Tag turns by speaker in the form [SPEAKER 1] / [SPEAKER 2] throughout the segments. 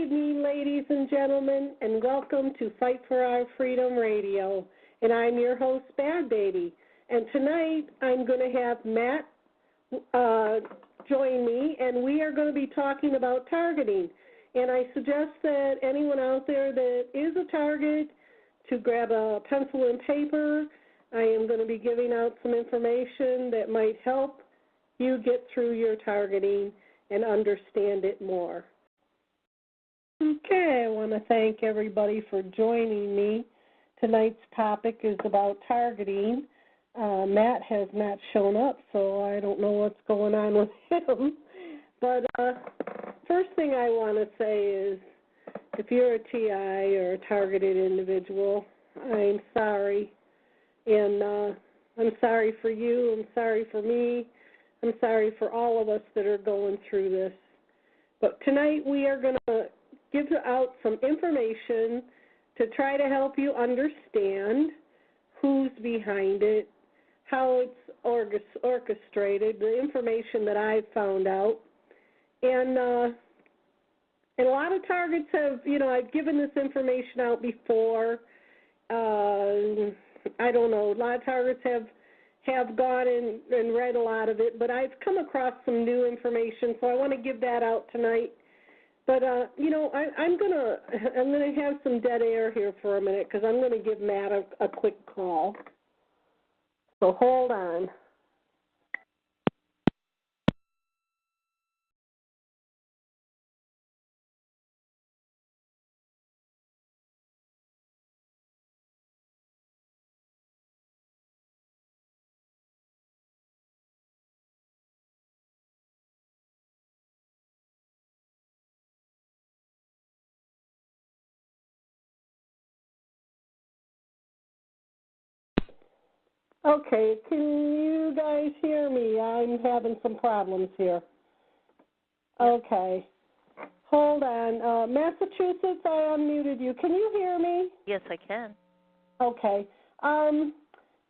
[SPEAKER 1] evening, ladies and gentlemen, and welcome to Fight for Our Freedom Radio. And I'm your host, Badbaby. And tonight I'm going to have Matt join me, and we are going to be talking about targeting. And I suggest that anyone out there that is a target to grab a pencil and paper. I am going to be giving out some information that might help you get through your targeting and understand it more. Okay, I want to thank everybody for joining me. Tonight's topic is about targeting. Matt has not shown up, so I don't know what's going on with him. But first thing I want to say is if you're a TI or a targeted individual, I'm sorry. And I'm sorry for you. I'm sorry for me. I'm sorry for all of us that are going through this. But tonight we are going to give out some information to try to help you understand who's behind it, how it's orchestrated, the information that I've found out. And a lot of targets have, I've given this information out before. I don't know, a lot of targets have gone and read a lot of it, but I've come across some new information, so I want to give that out tonight. But, I'm gonna have some dead air here for a minute because I'm going to give Matt a quick call. So hold on. Okay, can you guys hear me? I'm having some problems here. Okay. Hold on. Massachusetts, I unmuted you. Can you hear me?
[SPEAKER 2] Yes, I can.
[SPEAKER 1] Okay. I'm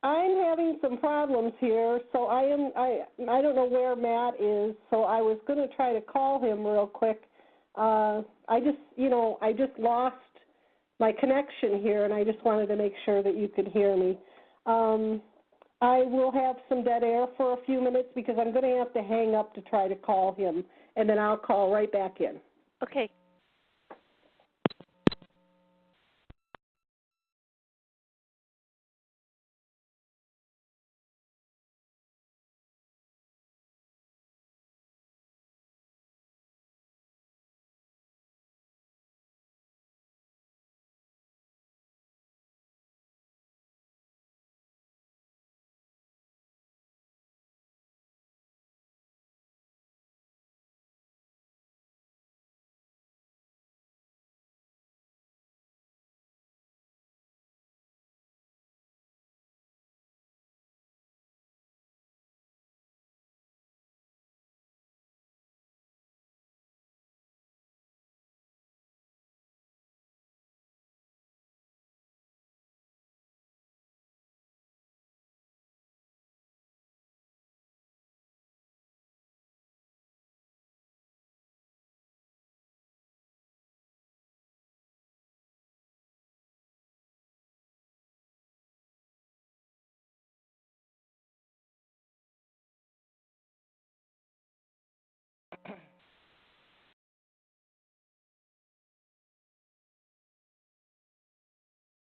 [SPEAKER 1] having some problems here, so I don't know where Matt is, so I was going to try to call him real quick. I just lost my connection here, and I just wanted to make sure that you could hear me. I will have some dead air for a few minutes because I'm going to have to hang up to try to call him, and then I'll call right back in.
[SPEAKER 2] Okay.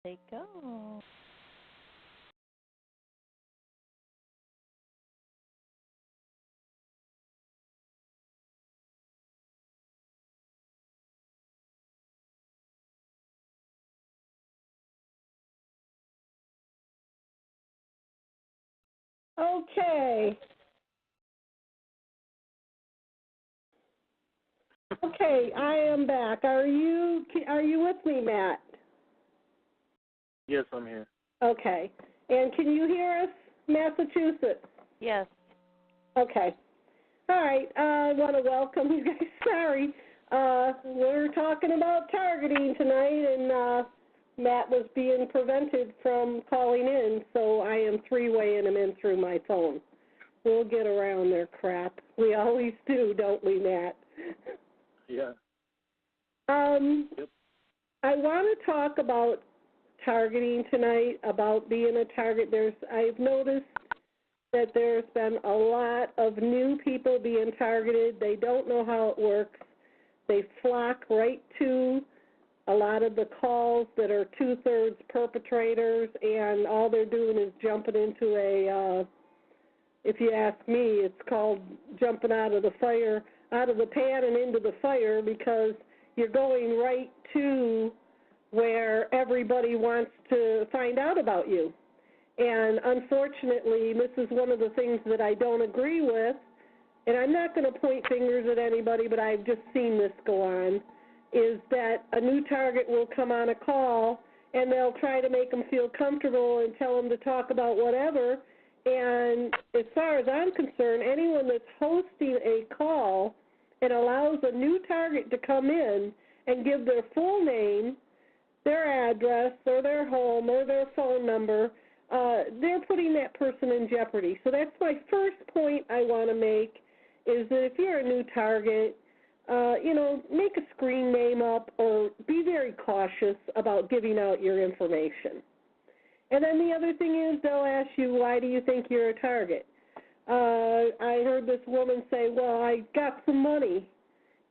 [SPEAKER 2] There you go.
[SPEAKER 1] Okay. Okay, I am back. Are you with me, Matt?
[SPEAKER 3] Yes, I'm here.
[SPEAKER 1] Okay. And can you hear us, Massachusetts?
[SPEAKER 2] Yes.
[SPEAKER 1] Okay. All right. I want to welcome you guys. Sorry. We're talking about targeting tonight, and Matt was being prevented from calling in, so I am three-waying him in through my phone. We'll get around their crap. We always do, don't we, Matt?
[SPEAKER 3] Yeah. Yep.
[SPEAKER 1] I want to talk about targeting tonight, about being a target. I've noticed that there's been a lot of new people being targeted. They don't know how it works. They flock right to a lot of the calls that are two-thirds perpetrators, and all they're doing is jumping into if you ask me, it's called jumping out of the pan and into the fire, because you're going right to where everybody wants to find out about you. And unfortunately, this is one of the things that I don't agree with, and I'm not going to point fingers at anybody, but I've just seen this go on, is that a new target will come on a call and they'll try to make them feel comfortable and tell them to talk about whatever. And as far as I'm concerned, anyone that's hosting a call and allows a new target to come in and give their full name, their address, or their home, or their phone number, they're putting that person in jeopardy. So that's my first point I want to make, is that if you're a new target, make a screen name up or be very cautious about giving out your information. And then the other thing is they'll ask you, why do you think you're a target? I heard this woman say, well, I got some money,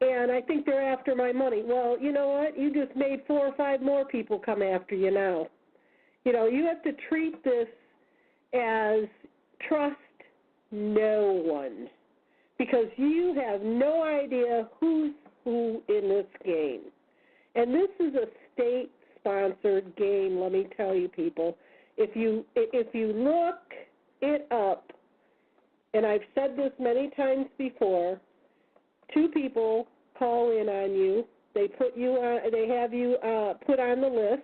[SPEAKER 1] and I think they're after my money. Well, you know what? You just made 4 or 5 more people come after you now. You have to treat this as trust no one, because you have no idea who's who in this game. And this is a state-sponsored game, let me tell you, people. If you look it up, and I've said this many times before, 2 people call in on you. They put you on. They have you put on the list,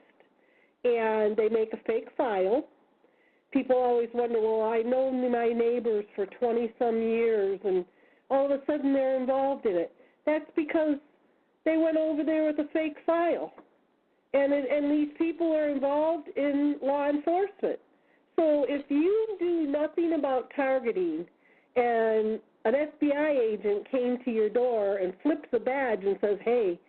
[SPEAKER 1] and they make a fake file. People always wonder, well, I know my neighbors for 20-some years, and all of a sudden they're involved in it. That's because they went over there with a fake file. And these people are involved in law enforcement. So if you do nothing about targeting and an FBI agent came to your door and flips a badge and says, hey,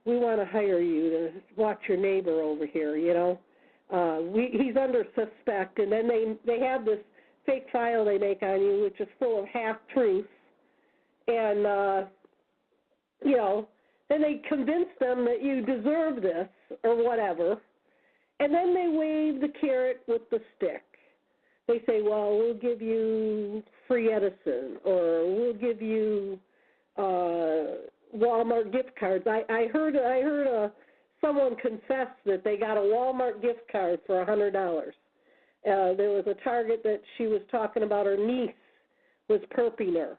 [SPEAKER 1] we want to hire you to watch your neighbor over here, he's under suspect, and then they have this fake file they make on you, which is full of half-truths, and, then they convince them that you deserve this or whatever, and then they wave the carrot with the stick. They say, well, we'll give you free Edison, or we'll give you Walmart gift cards. I heard someone confess that they got a Walmart gift card for $100. There was a target that she was talking about. Her niece was perping her,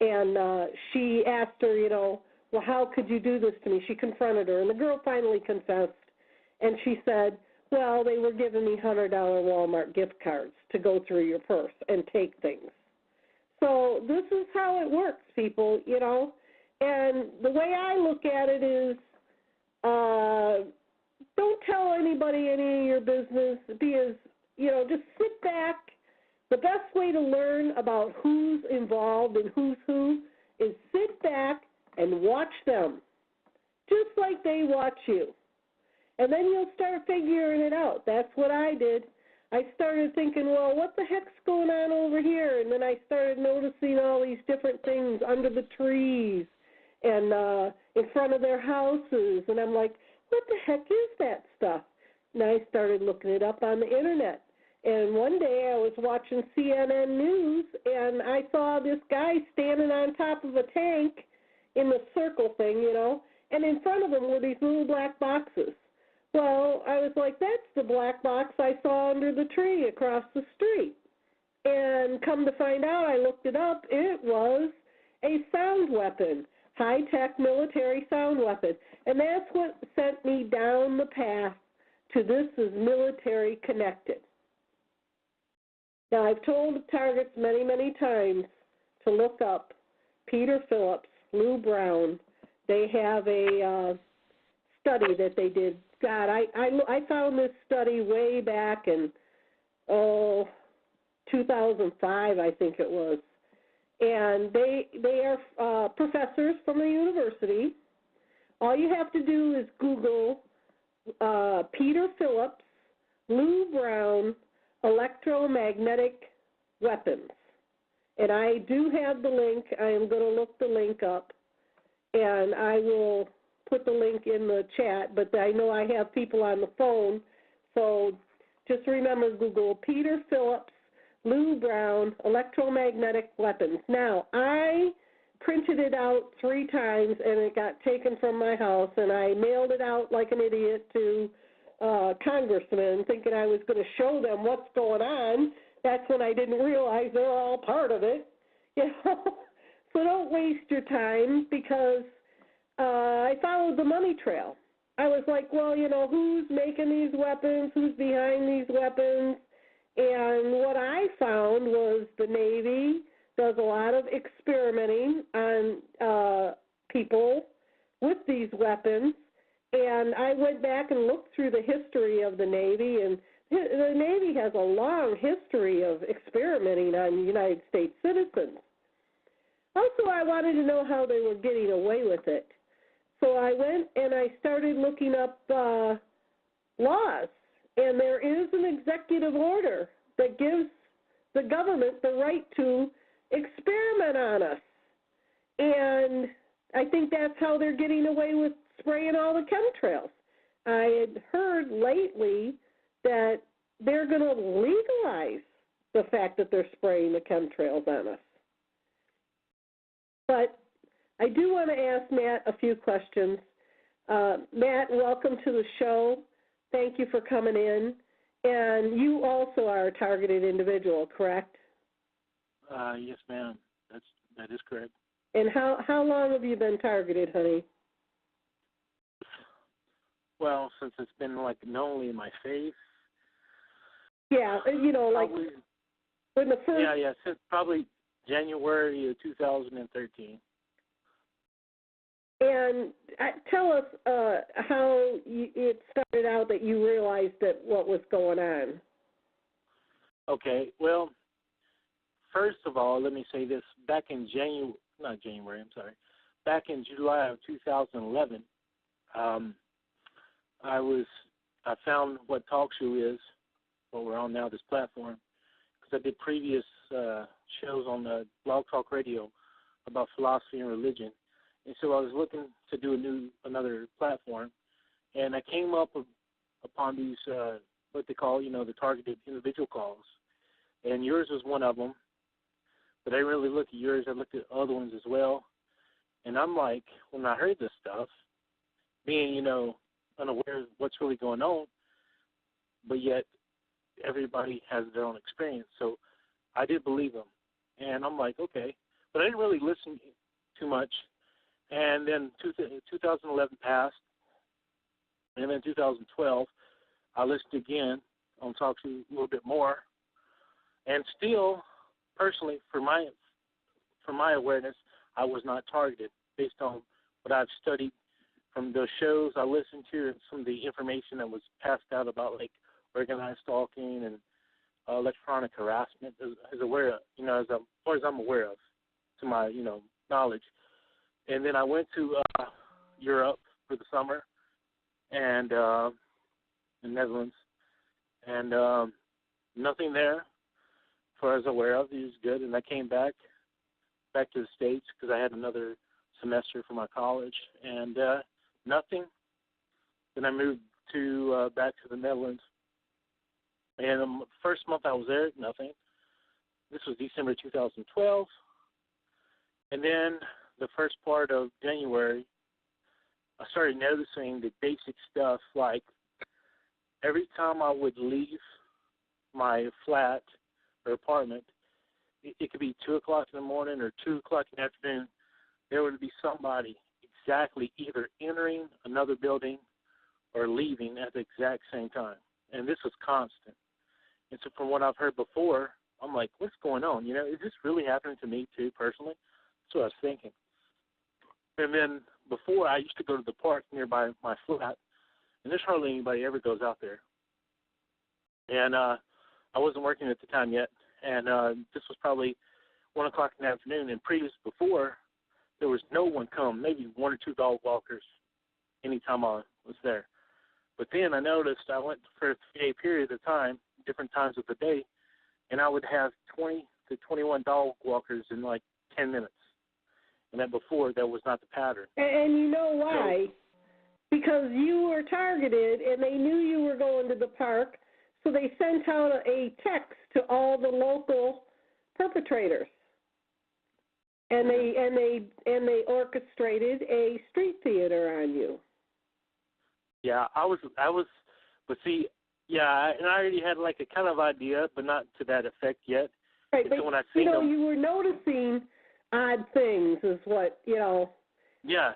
[SPEAKER 1] and she asked her, well, how could you do this to me? She confronted her, and the girl finally confessed, and she said, well, they were giving me $100 Walmart gift cards to go through your purse and take things. So this is how it works, people, and the way I look at it is, don't tell anybody any of your business. Just sit back. The best way to learn about who's involved and who's who is sit back and watch them, just like they watch you. And then you'll start figuring it out. That's what I did. I started thinking, well, what the heck's going on over here? And then I started noticing all these different things under the trees and in front of their houses. And I'm like, what the heck is that stuff? And I started looking it up on the Internet. And one day I was watching CNN News, and I saw this guy standing on top of a tank in the circle thing, and in front of him were these little black boxes. Well, I was like, that's the black box I saw under the tree across the street. And come to find out, I looked it up, it was a sound weapon, high-tech military sound weapon. And that's what sent me down the path to this is military connected. Now, I've told targets many, many times to look up Peter Phillips, Lou Brown. They have a study that they did. God, I found this study way back in, 2005, I think it was. And they are professors from the university All you have to do is Google Peter Phillips, Lou Brown, electromagnetic weapons. And I do have the link. I am going to look the link up, and I will put the link in the chat, but I know I have people on the phone, so just remember Google Peter Phillips, Lou Brown, electromagnetic weapons. Now, I printed it out 3 times, and it got taken from my house, and I mailed it out like an idiot to congressmen, thinking I was going to show them what's going on. That's when I didn't realize they're all part of it. You know? So don't waste your time, because I followed the money trail. I was like, well, you know, who's making these weapons? Who's behind these weapons? And what I found was the Navy does a lot of experimenting on people with these weapons. And I went back and looked through the history of the Navy, and the Navy has a long history of experimenting on United States citizens. Also, I wanted to know how they were getting away with it. So I went and I started looking up laws, and there is an executive order that gives the government the right to experiment on us. And I think that's how they're getting away with spraying all the chemtrails. I had heard lately that they're going to legalize the fact that they're spraying the chemtrails on us. But I do want to ask Matt a few questions. Matt, welcome to the show. Thank you for coming in. And you also are a targeted individual, correct?
[SPEAKER 3] Yes, ma'am. That is correct.
[SPEAKER 1] And how long have you been targeted, honey?
[SPEAKER 3] Well, since it's been like known in my face.
[SPEAKER 1] Yeah, you know, like
[SPEAKER 3] probably,
[SPEAKER 1] when the first.
[SPEAKER 3] Yeah, since probably January of 2013.
[SPEAKER 1] And tell us how it started out that you realized that what was going on.
[SPEAKER 3] Okay, well, first of all, let me say this. Back in back in July of 2011, I found what TalkShoe is, what we're on now, this platform, because I did previous shows on the Blog Talk Radio about philosophy and religion. And so I was looking to do another platform, and I came up upon these, what they call, the targeted individual calls. And yours was one of them, but I didn't really look at yours. I looked at other ones as well. And I'm like, when I heard this stuff, being, unaware of what's really going on, but yet everybody has their own experience. So I did believe them. And I'm like, okay. But I didn't really listen too much. And then 2011 passed, and then 2012, I listened again on TalkShoe a little bit more, and still, personally, for my awareness, I was not targeted based on what I've studied from those shows I listened to and some of the information that was passed out about like organized stalking and electronic harassment, as far as I'm aware of, to my knowledge. And then I went to Europe for the summer and the Netherlands, and nothing there, as far as I'm aware of. It was good, and I came back to the States because I had another semester for my college, and nothing. Then I moved back to the Netherlands, and the first month I was there, nothing. This was December 2012, and then the first part of January, I started noticing the basic stuff, like every time I would leave my flat or apartment, it could be 2 o'clock in the morning or 2 o'clock in the afternoon, there would be somebody exactly either entering another building or leaving at the exact same time. And this was constant. And so from what I've heard before, I'm like, what's going on? Is this really happening to me too, personally? That's what I was thinking. And then before, I used to go to the park nearby my flat, and there's hardly anybody ever goes out there. And I wasn't working at the time yet, and this was probably 1 o'clock in the afternoon. And before, there was no one come, maybe 1 or 2 dog walkers, anytime I was there. But then I noticed I went for a 3-day period of time, different times of the day, and I would have 20 to 21 dog walkers in like 10 minutes. And that before, that was not the pattern.
[SPEAKER 1] And you know why? Because you were targeted, and they knew you were going to the park, so they sent out a text to all the local perpetrators, and they orchestrated a street theater on you.
[SPEAKER 3] Yeah, I was, but see, yeah, and I already had like a kind of idea, but not to that effect yet.
[SPEAKER 1] Right,
[SPEAKER 3] but
[SPEAKER 1] so
[SPEAKER 3] when I seen them,
[SPEAKER 1] you were noticing odd things, is what
[SPEAKER 3] Yeah,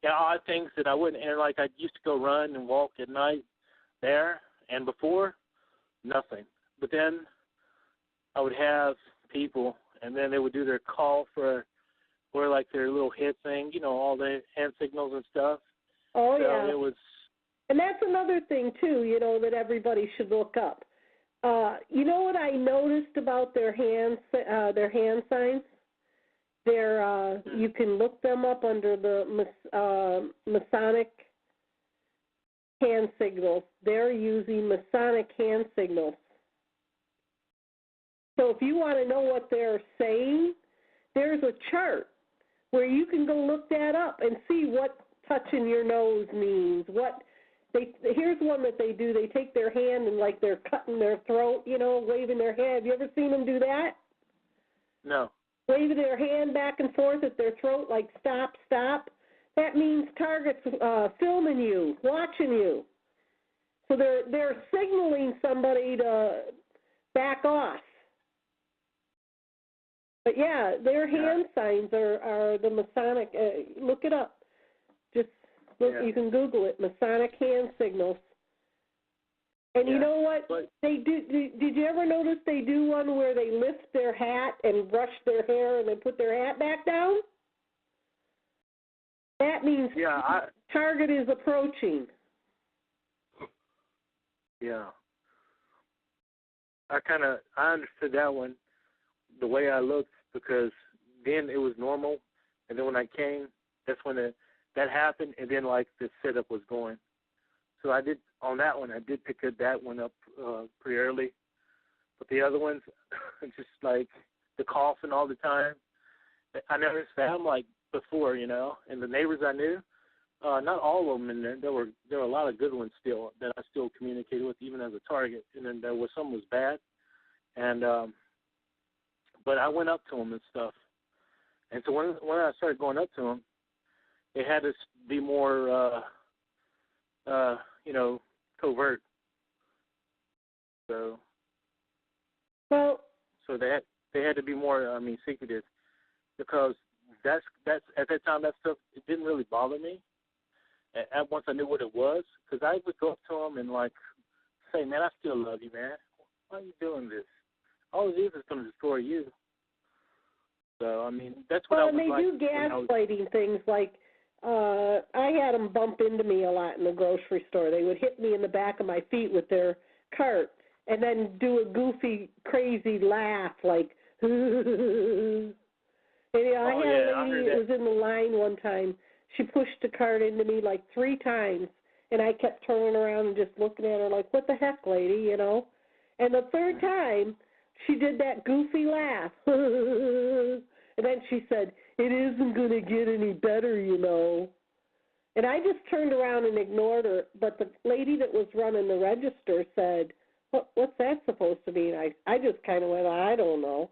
[SPEAKER 3] odd things that I wouldn't. And like I used to go run and walk at night there, and before, nothing. But then I would have people, and then they would do their call for like their little hit thing, all the hand signals and stuff.
[SPEAKER 1] Oh,
[SPEAKER 3] so
[SPEAKER 1] yeah.
[SPEAKER 3] It was.
[SPEAKER 1] And that's another thing, too, that everybody should look up. You know what I noticed about their hand signs? You can look them up under the Masonic hand signals. They're using Masonic hand signals. So if you want to know what they're saying, there's a chart where you can go look that up and see what touching your nose means. Here's one that they do. They take their hand and like they're cutting their throat, waving their hand. Have you ever seen them do that?
[SPEAKER 3] No.
[SPEAKER 1] Waving their hand back and forth at their throat like stop, stop. That means targets filming you, watching you. So they're signaling somebody to back off. But yeah, their hand signs are the Masonic. Look it up. Just look. Yeah. You can Google it. Masonic hand signals. And you know what they do? Did you ever notice they do one where they lift their hat and brush their hair and then put their hat back down? That means target is approaching.
[SPEAKER 3] Yeah. I understood that one the way I looked, because then it was normal, and then when I came, that's when that happened, and then like the setup was going. So I did pick that one up pretty early, but the other ones, just like the coughing all the time, I never found like before, and the neighbors I knew, not all of them in there. There were a lot of good ones still that I still communicated with, even as a target, and then there was some was bad, and but I went up to them and stuff, and so when I started going up to them, they had to be more covert. So they had to be more secretive, because that's at that time that stuff, it didn't really bother me. And once I knew what it was, because I would go up to them and like say, man, I still love you, man. Why are you doing this? All it is going to destroy you. So that's what I was like.
[SPEAKER 1] Well, they do gaslighting things like. I had them bump into me a lot in the grocery store. They would hit me in the back of my feet with their cart and then do a goofy, crazy laugh like, and, I had a lady that was in the line one time. She pushed the cart into me like 3 times, and I kept turning around and just looking at her like, what the heck, lady, And the 3rd time, she did that goofy laugh. And then she said, it isn't going to get any better, And I just turned around and ignored her. But the lady that was running the register said, what's that supposed to mean? I just kind of went, I don't know.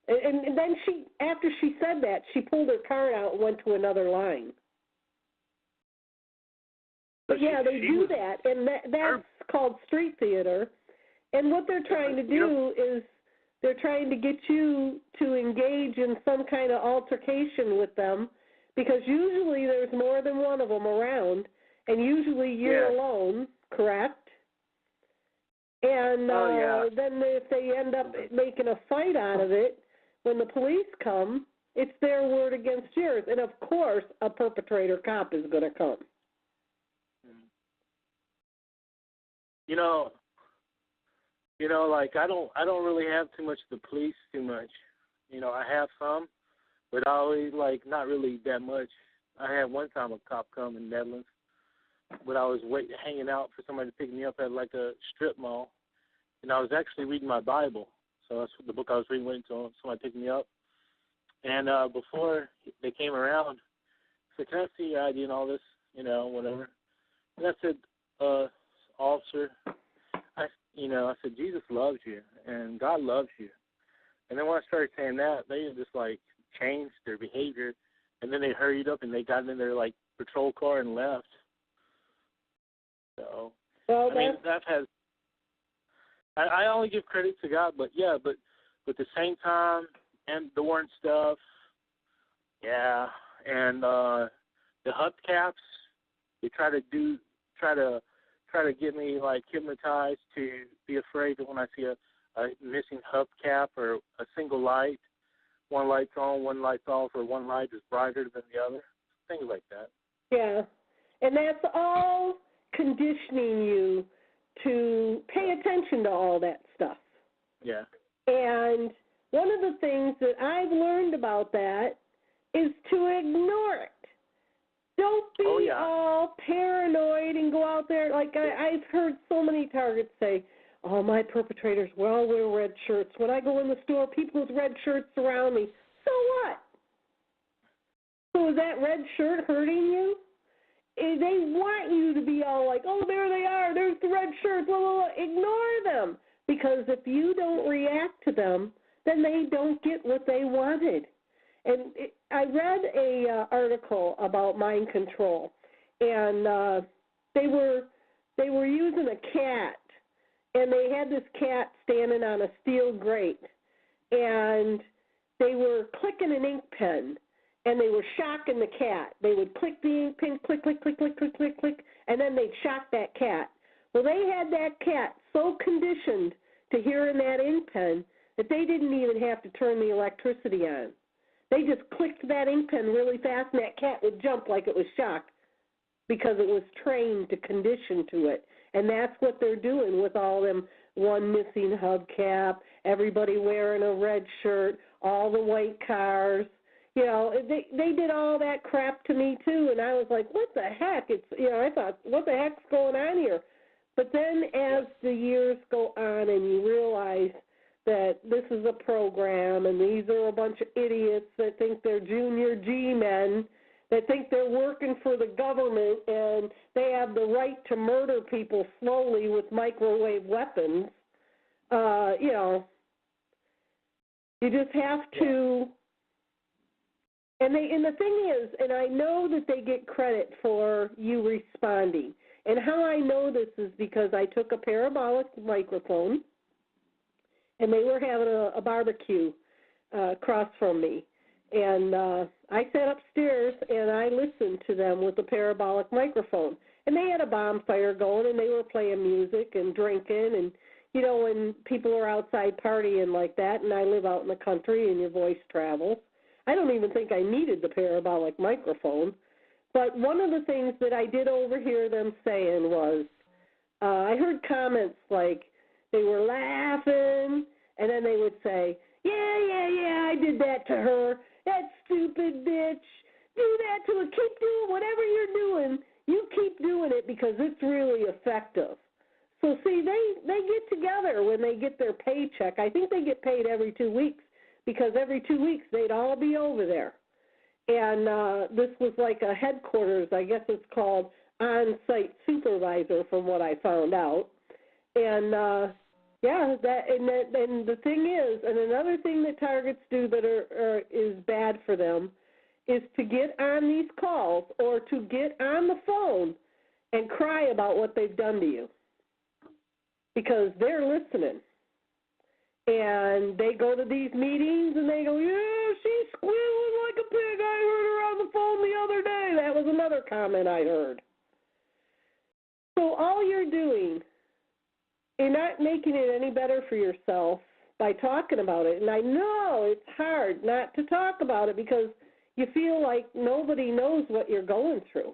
[SPEAKER 1] And then after she said that, she pulled her card out and went to another line. But they do that, and that's called street theater. And what they're trying to do is they're trying to get you to engage in some kind of altercation with them, because usually there's more than one of them around, and usually you're alone, correct? And then if they end up making a fight out of it, when the police come, it's their word against yours. And, of course, a perpetrator cop is going to come.
[SPEAKER 3] Like I don't really have too much of the police too much. I have some, but I always like not really that much. I had one time a cop come in the Netherlands, but I was hanging out for somebody to pick me up at like a strip mall, and I was actually reading my Bible. So that's the book I was reading, waiting until somebody picked me up. And before they came around, I said, "Can I see your ID and all this, whatever?" And I said, "Officer, I said, Jesus loves you and God loves you." And then when I started saying that, they just like changed their behavior, and then they hurried up and they got in their like patrol car and left. So,
[SPEAKER 1] Well,
[SPEAKER 3] I mean, I only give credit to God, but at the same time, and the warrant stuff, yeah, and the hubcaps, they try to get me like hypnotized to be afraid that when I see a missing hubcap or a single light, one light's on, one light's off, or one light is brighter than the other, things like that.
[SPEAKER 1] yeah, and that's all conditioning you to pay attention to all that stuff.
[SPEAKER 3] Yeah.
[SPEAKER 1] And one of the things that I've learned about that is to ignore it. Don't be all paranoid and go out there. Like I've heard so many targets say, "Oh, my perpetrators, well, wear red shirts. When I go in the store, people with red shirts surround me." So what? So is that red shirt hurting you? They want you to be all like, "Oh, there they are. There's the red shirts." Blah, blah, blah. Ignore them, because if you don't react to them, then they don't get what they wanted. And I read a article about mind control, and they were using a cat, and they had this cat standing on a steel grate, and they were clicking an ink pen, and they were shocking the cat. They would click the ink pen, click, click, click, click, click, click, click, and then they'd shock that cat. Well, they had that cat so conditioned to hearing that ink pen that they didn't even have to turn the electricity on. They just clicked that ink pen really fast, and that cat would jump like it was shocked because it was trained to condition to it. And that's what they're doing with all them, one missing hubcap, everybody wearing a red shirt, all the white cars. They did all that crap to me too, and I was like, what the heck? I thought, what the heck's going on here? But then as the years go on and you realize that this is a program and these are a bunch of idiots that think they're junior G-men, that think they're working for the government and they have the right to murder people slowly with microwave weapons, you just have to. And the thing is, and I know that they get credit for you responding. And how I know this is because I took a parabolic microphone, and they were having a barbecue across from me. And I sat upstairs, and I listened to them with the parabolic microphone. And they had a bonfire going, and they were playing music and drinking. And, when people are outside partying like that, and I live out in the country and your voice travels, I don't even think I needed the parabolic microphone. But one of the things that I did overhear them saying was, I heard comments like they were laughing, and then they would say, yeah, I did that to her. That stupid bitch. Do that to her. Keep doing whatever you're doing. You keep doing it because it's really effective. So, see, they get together when they get their paycheck. I think they get paid every 2 weeks because every 2 weeks they'd all be over there. And this was like a headquarters, I guess it's called on-site supervisor from what I found out. And, and the thing is, and another thing that targets do that is bad for them is to get on these calls or to get on the phone and cry about what they've done to you because they're listening. And they go to these meetings and they go, yeah, she's squealing like a pig. I heard her on the phone the other day. That was another comment I heard. So all you're doing, you're not making it any better for yourself by talking about it. And I know it's hard not to talk about it because you feel like nobody knows what you're going through.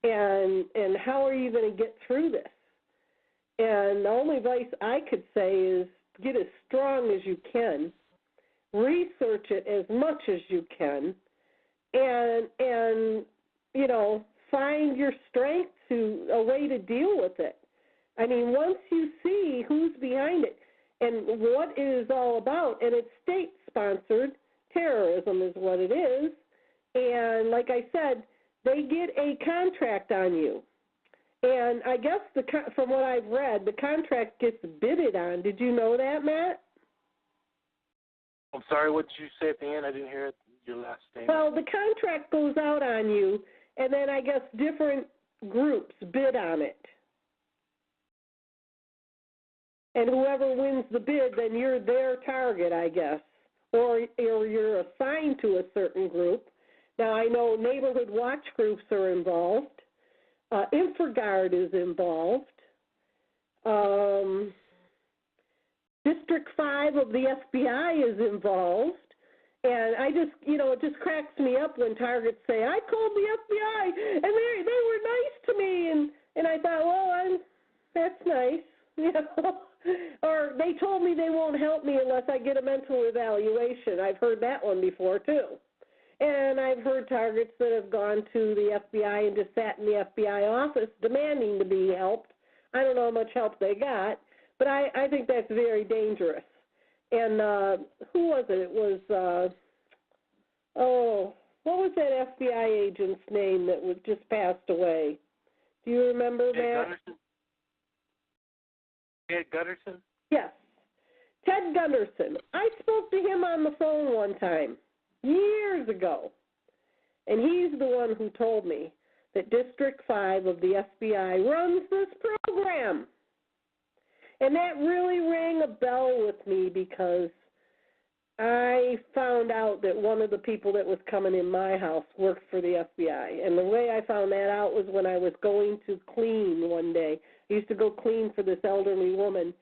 [SPEAKER 1] And how are you going to get through this? And the only advice I could say is get as strong as you can, research it as much as you can, and find your strength a way to deal with it. I mean, once you see who's behind it and what it is all about, and it's state-sponsored terrorism is what it is, and like I said, they get a contract on you. And I guess from what I've read, the contract gets bidded on. Did you know that, Matt?
[SPEAKER 3] I'm sorry, what did you say at the end? I didn't hear your last statement.
[SPEAKER 1] Well, the contract goes out on you, and then I guess different groups bid on it. And whoever wins the bid, then you're their target, I guess, or you're assigned to a certain group. Now, I know neighborhood watch groups are involved. InfraGard is involved. District 5 of the FBI is involved. And I just, it just cracks me up when targets say, I called the FBI, and they were nice to me. And I thought, well, that's nice, Or they told me they won't help me unless I get a mental evaluation. I've heard that one before, too. And I've heard targets that have gone to the FBI and just sat in the FBI office demanding to be helped. I don't know how much help they got, but I think that's very dangerous. And who was it? It was, what was that FBI agent's name that was just passed away? Do you remember that?
[SPEAKER 3] Ted Gunderson?
[SPEAKER 1] Yes. Ted Gunderson. I spoke to him on the phone one time, years ago, and he's the one who told me that District 5 of the FBI runs this program. And that really rang a bell with me because I found out that one of the people that was coming in my house worked for the FBI. And the way I found that out was when I was going to clean one day. I used to go clean for this elderly woman.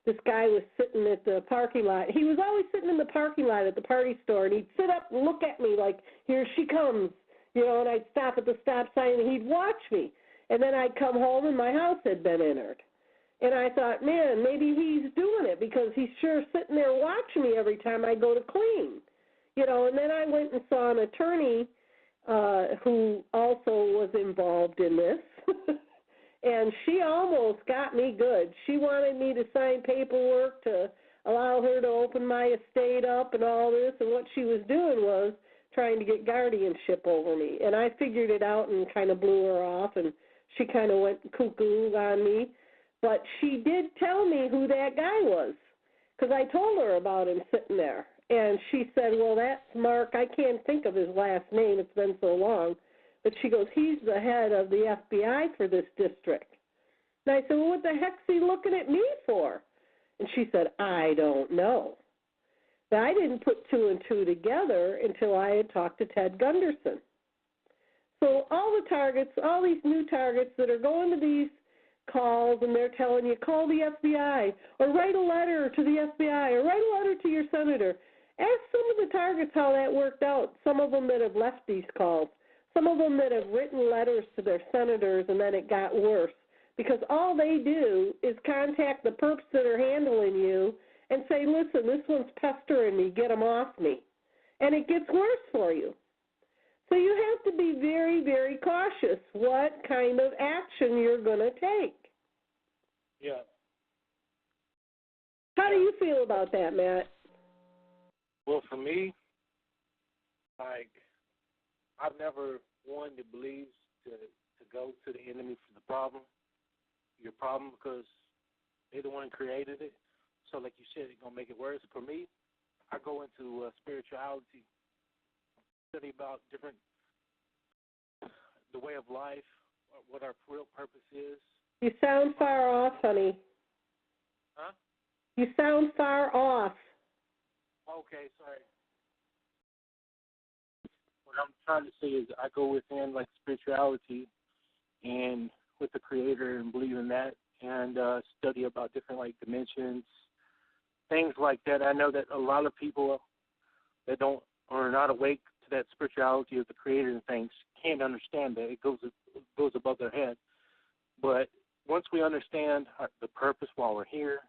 [SPEAKER 1] This guy was sitting at the parking lot. He was always sitting in the parking lot at the party store, and he'd sit up and look at me like, here she comes, and I'd stop at the stop sign, and he'd watch me. And then I'd come home, and my house had been entered. And I thought, man, maybe he's doing it because he's sure sitting there watching me every time I go to clean. And then I went and saw an attorney who also was involved in this. And she almost got me good. She wanted me to sign paperwork to allow her to open my estate up and all this. And what she was doing was trying to get guardianship over me. And I figured it out and kind of blew her off. And she kind of went cuckoo on me. But she did tell me who that guy was because I told her about him sitting there. And she said, well, that's Mark. I can't think of his last name. It's been so long. But she goes, he's the head of the FBI for this district. And I said, well, what the heck's he looking at me for? And she said, I don't know. Now, I didn't put two and two together until I had talked to Ted Gunderson. So all the targets, all these new targets that are going to these calls and they're telling you, call the FBI or write a letter to the FBI or write a letter to your senator. Ask some of the targets how that worked out, some of them that have left these calls. Some of them that have written letters to their senators and then it got worse because all they do is contact the perps that are handling you and say, listen, this one's pestering me, get them off me. And it gets worse for you. So you have to be very, very cautious what kind of action you're going to take.
[SPEAKER 3] Yeah.
[SPEAKER 1] How do you feel about that, Matt?
[SPEAKER 3] Well, for me, I've never one that believes to go to the enemy for the your problem, because they're the one who created it. So like you said, it's going to make it worse. For me, I go into spirituality, study about the way of life, what our real purpose is.
[SPEAKER 1] You sound far off, honey.
[SPEAKER 3] Huh?
[SPEAKER 1] You sound far off.
[SPEAKER 3] Okay, sorry. What I'm trying to say is I go within like spirituality and with the Creator and believe in that and study about different like dimensions, things like that. I know that a lot of people that are not awake to that spirituality of the Creator and things can't understand that. It goes above their head. But once we understand the purpose while we're here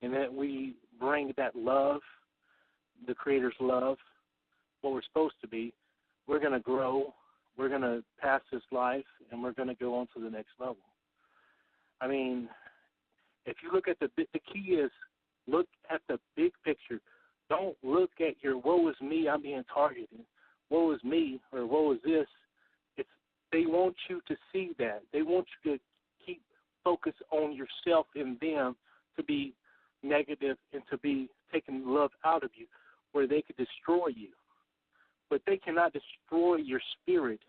[SPEAKER 3] and that we bring that love, the Creator's love, what we're supposed to be, we're going to grow we're going to pass this life and we're going to go on to the next level. I mean, if you look at the key is look at the big picture. Don't look at your woe is me, I'm being targeted. Woe is me or woe is this. They want you to see that. They want you to keep focus on yourself and them to be negative and to be taking love out of you where they could destroy you. But they cannot destroy your spirit.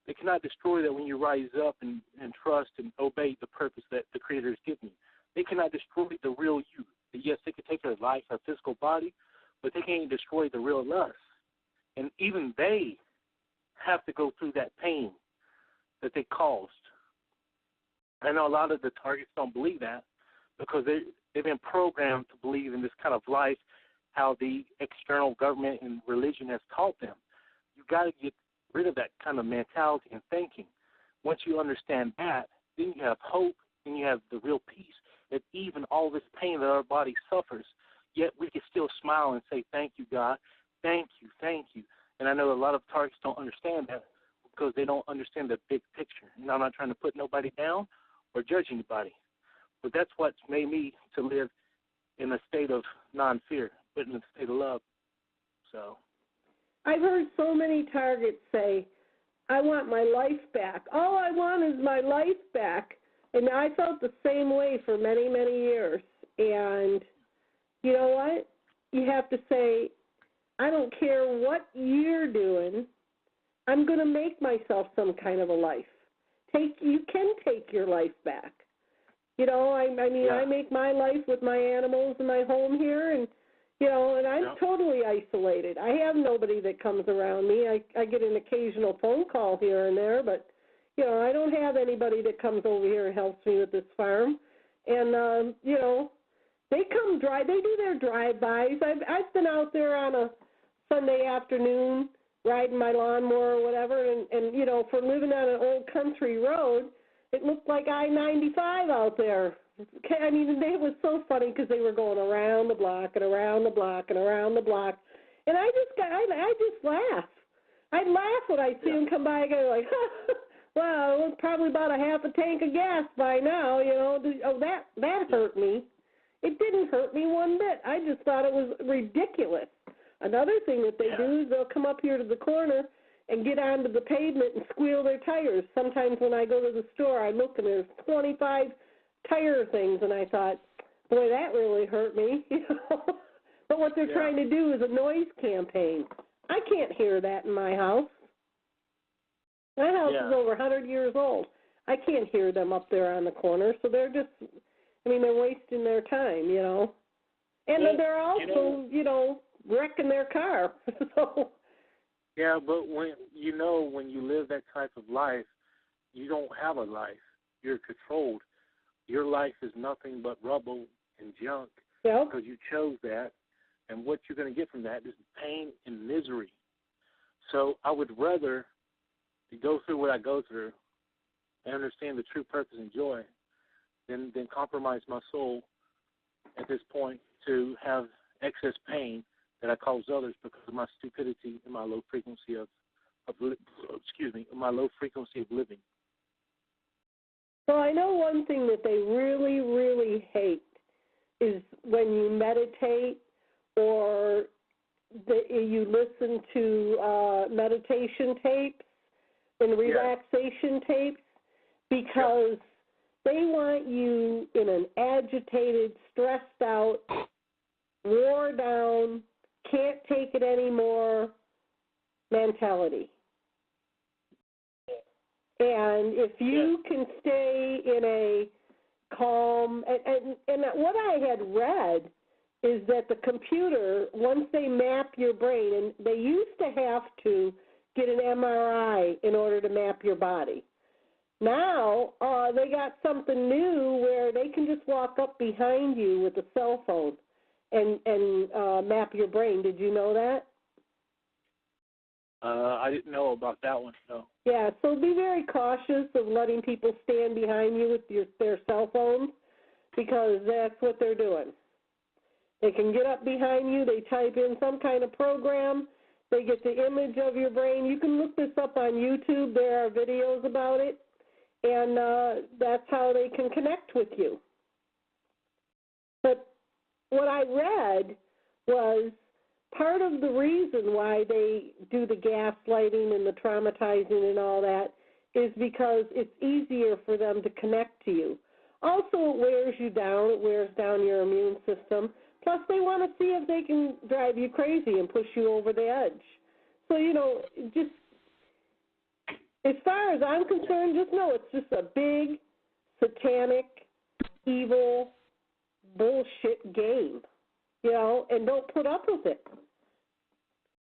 [SPEAKER 3] They cannot destroy that when you rise up and trust and obey the purpose that the Creator has given you. They cannot destroy the real you. Yes, they could take your life, a physical body, but they can't destroy the real us. And even they have to go through that pain that they caused. I know a lot of the targets don't believe that because they've been programmed to believe in this kind of life, how the external government and religion has taught them. You've got to get rid of that kind of mentality and thinking. Once you understand that, then you have hope and you have the real peace that even all this pain that our body suffers, yet we can still smile and say, thank you, God, thank you, thank you. And I know a lot of targets don't understand that because they don't understand the big picture. And I'm not trying to put nobody down or judge anybody, but that's what's made me to live in a state of non-fear, but in a state of love. So
[SPEAKER 1] I've heard so many targets say, I want my life back. All I want is my life back. And I felt the same way for many, many years. And you know what? You have to say, I don't care what you're doing, I'm going to make myself some kind of a life. You can take your life back. You know, I mean, I make my life with my animals in my home here, and you know, and I'm totally isolated. I have nobody that comes around me. I get an occasional phone call here and there, but you know, I don't have anybody that comes over here and helps me with this farm. And you know, they do their drive-bys. I've been out there on a Sunday afternoon riding my lawnmower or whatever, and you know, for living on an old country road, it looked like I-95 out there. I mean, it was so funny because they were going around the block and around the block and around the block, and I just laugh. I'd laugh when I see them come by and go like, well, it was probably about a half a tank of gas by now, you know. Oh, that hurt me. It didn't hurt me one bit. I just thought it was ridiculous. Another thing that they do is they'll come up here to the corner and get onto the pavement and squeal their tires. Sometimes when I go to the store, I look and there's 25 tire things, and I thought, boy, that really hurt me. You know? But what they're trying to do is a noise campaign. I can't hear that in my house. My house is over 100 years old. I can't hear them up there on the corner, so they're just, I mean, they're wasting their time, you know. And they're also, you know, wrecking their car. So.
[SPEAKER 3] Yeah, but when you live that type of life, you don't have a life. You're controlled. Your life is nothing but rubble and junk because you chose that, and what you're going to get from that is pain and misery. So I would rather go through what I go through and understand the true purpose and joy than compromise my soul at this point to have excess pain that I cause others because of my stupidity and my low frequency of my low frequency of living.
[SPEAKER 1] So I know one thing that they really, really hate is when you meditate or you listen to meditation tapes and relaxation tapes because they want you in an agitated, stressed out, wore down, can't take it anymore mentality. And if you can stay in a calm, and what I had read is that the computer, once they map your brain, and they used to have to get an MRI in order to map your body. Now they got something new where they can just walk up behind you with a cell phone and map your brain. Did you know that?
[SPEAKER 3] I didn't know about that one, no.
[SPEAKER 1] Yeah, so be very cautious of letting people stand behind you with their cell phones because that's what they're doing. They can get up behind you, they type in some kind of program, They get the image of your brain. You can look this up on YouTube. There are videos about it, and that's how they can connect with you. But what I read was part of the reason why they do the gaslighting and the traumatizing and all that is because it's easier for them to connect to you. Also, it wears you down. It wears down your immune system. Plus, they want to see if they can drive you crazy and push you over the edge. So, just as far as I'm concerned, just know it's just a big, satanic, evil, bullshit game, and don't put up with it.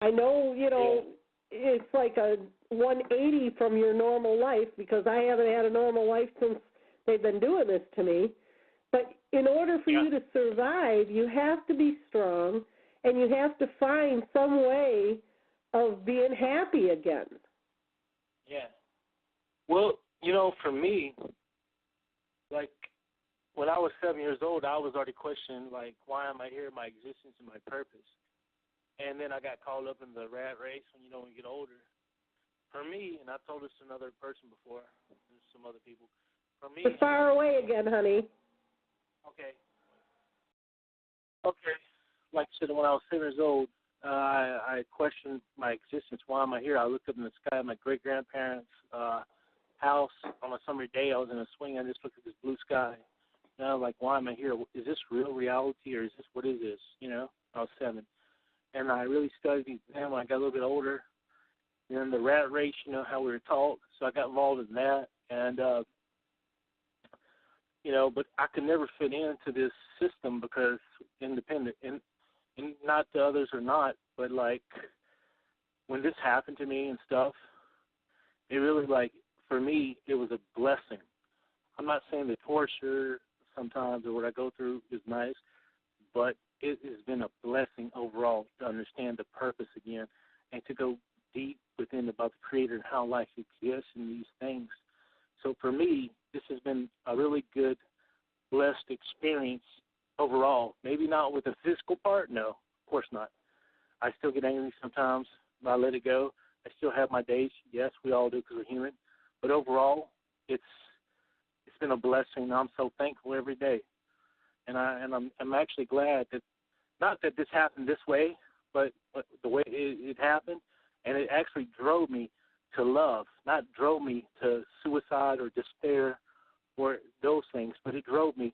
[SPEAKER 1] I know, it's like a 180 from your normal life because I haven't had a normal life since they've been doing this to me. But in order for you to survive, you have to be strong and you have to find some way of being happy again.
[SPEAKER 3] Yeah. Well, for me, like, when I was 7 years old, I was already questioning, like, why am I here, my existence and my purpose? And then I got caught up in the rat race when you get older. For me, and I've told this to another person before, there's some other people. For me,
[SPEAKER 1] you're far away again, honey.
[SPEAKER 3] Okay. Like I said, when I was 7 years old, I questioned my existence. Why am I here? I looked up in the sky at my great-grandparents' house on a summer day. I was in a swing. I just looked at this blue sky. And I was like, why am I here? Is this real reality or what is this? I was 7. And I really studied these then when I got a little bit older. And then the rat race, how we were taught. So I got involved in that. And, but I could never fit into this system because independent. And not the others are not, but, like, when this happened to me and stuff, it really, like, for me, it was a blessing. I'm not saying the torture sometimes or what I go through is nice, but it has been a blessing overall to understand the purpose again and to go deep within about the Creator and how life exists in these things. So for me, this has been a really good, blessed experience overall. Maybe not with the physical part, no, of course not. I still get angry sometimes, but I let it go. I still have my days. Yes, we all do because we're human. But overall, it's been a blessing. I'm so thankful every day. And I'm actually glad that, not that this happened this way, but the way it happened, and it actually drove me to love, not drove me to suicide or despair or those things, but it drove me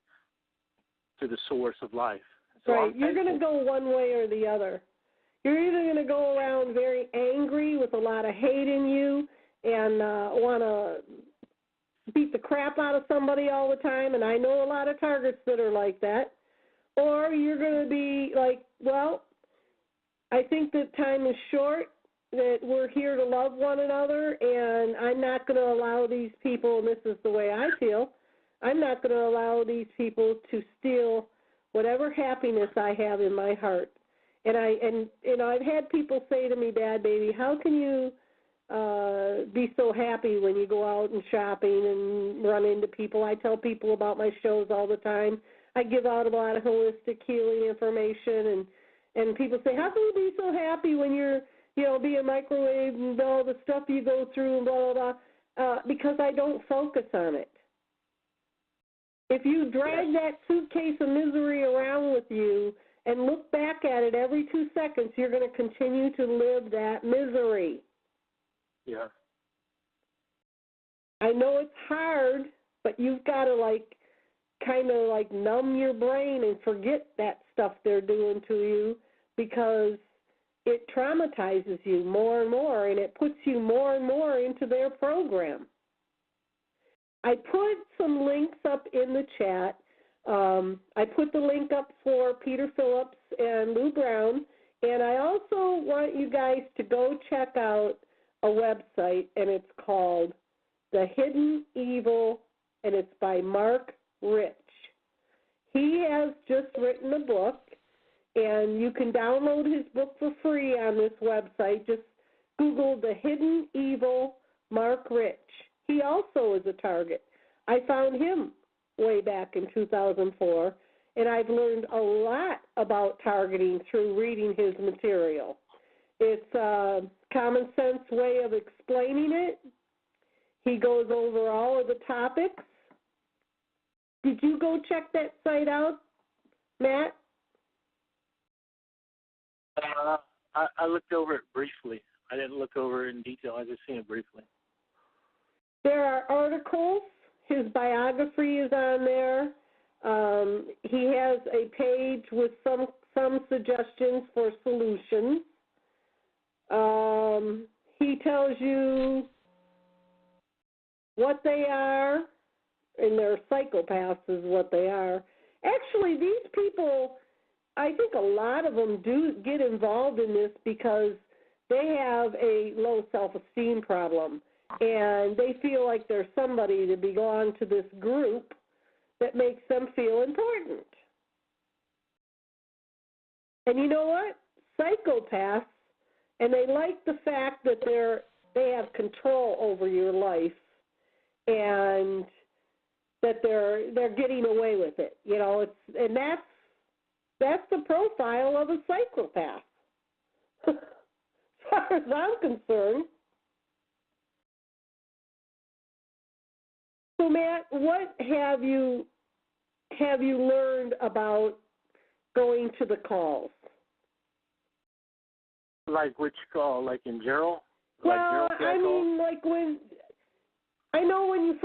[SPEAKER 3] to the source of life. So
[SPEAKER 1] right. You're going to go one way or the other. You're either going to go around very angry with a lot of hate in you and want to beat the crap out of somebody all the time, and I know a lot of targets that are like that, or you're going to be like, well, I think that time is short, that we're here to love one another, and I'm not going to allow these people, and this is the way I feel, I'm not going to allow these people to steal whatever happiness I have in my heart. And I've had people say to me, Badbaby, how can you be so happy when you go out and shopping and run into people? I tell people about my shows all the time. I give out a lot of holistic healing information, and people say, how can you be so happy when you're, being microwaved and all the stuff you go through and blah, blah, blah, because I don't focus on it. If you drag that suitcase of misery around with you and look back at it every 2 seconds, you're going to continue to live that misery.
[SPEAKER 3] Yeah.
[SPEAKER 1] I know it's hard, but you've got to, kind of numb your brain and forget that stuff they're doing to you because it traumatizes you more and more, and it puts you more and more into their program. I put some links up in the chat. I put the link up for Peter Phillips and Lou Brown, and I also want you guys to go check out a website, and it's called The Hidden Evil, and it's by Mark Rich. He has just written a book, and you can download his book for free on this website. Just Google The Hidden Evil, Mark Rich. He also is a target. I found him way back in 2004, and I've learned a lot about targeting through reading his material. It's a common sense way of explaining it. He goes over all of the topics. Did you go check that site out, Matt?
[SPEAKER 3] I looked over it briefly. I didn't look over it in detail. I just seen it briefly.
[SPEAKER 1] There are articles. His biography is on there. He has a page with some suggestions for solutions. He tells you what they are, and they're psychopaths is what they are. Actually, these people, I think a lot of them do get involved in this because they have a low self-esteem problem, and they feel like there's somebody to belong to this group that makes them feel important. And you know what? Psychopaths, and they like the fact that they have control over your life, and that they're getting away with it. You know, that's the profile of a psychopath, as far as I'm concerned. So, Matt, what have you learned about going to the calls?
[SPEAKER 3] Like which call? Like in general?
[SPEAKER 1] Well,
[SPEAKER 3] like
[SPEAKER 1] I mean, like when you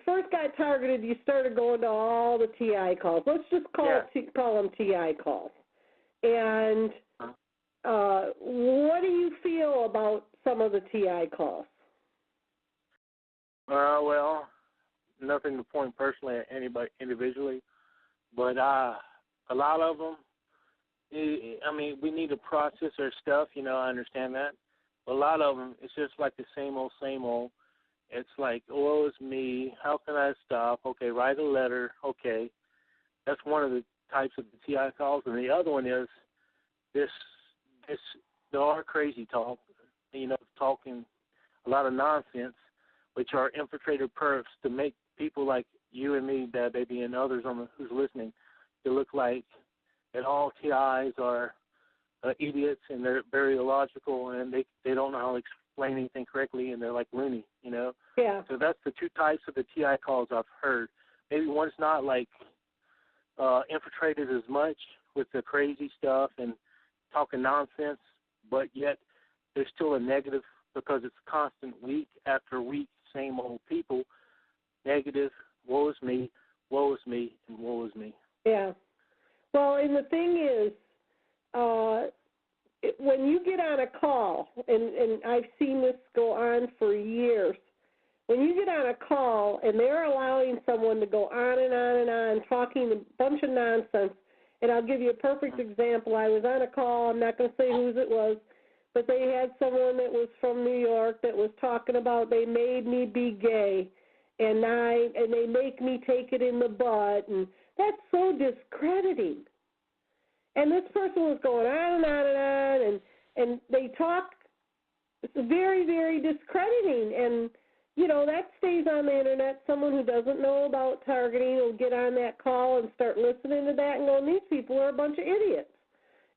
[SPEAKER 1] first got targeted, you started going to all the TI calls. Let's just call them TI calls. And what do you feel about some of the TI calls?
[SPEAKER 3] Well, nothing to point personally at anybody individually, but a lot of them, I mean, we need to process our stuff, you know, I understand that. But a lot of them, it's just like the same old, same old. It's like, oh, it's me. How can I stop? Okay, write a letter. Okay. That's one of the types of the TI calls. And the other one is there are crazy talk, you know, talking a lot of nonsense, which are infiltrated perps to make people like you and me, Badbaby, and others who's listening, to look like that all TIs are idiots and they're very illogical and they don't know how to explain anything correctly and they're like loony, you know?
[SPEAKER 1] Yeah.
[SPEAKER 3] So that's the two types of the TI calls I've heard. Maybe one's not like infiltrated as much with the crazy stuff and talking nonsense, but yet there's still a negative because it's constant week after week, same old people, negative, woe is me, and woe is me.
[SPEAKER 1] Yeah. Well, and the thing is, when you get on a call, and I've seen this go on for years, when you get on a call and they're allowing someone to go on and on and on, talking a bunch of nonsense, and I'll give you a perfect example. I was on a call, I'm not going to say whose it was, but they had someone that was from New York that was talking about they made me be gay, and they make me take it in the butt, and that's so discrediting. And this person was going on and on and on, and they talk very, very discrediting. And, you know, that stays on the Internet. Someone who doesn't know about targeting will get on that call and start listening to that and go, these people are a bunch of idiots.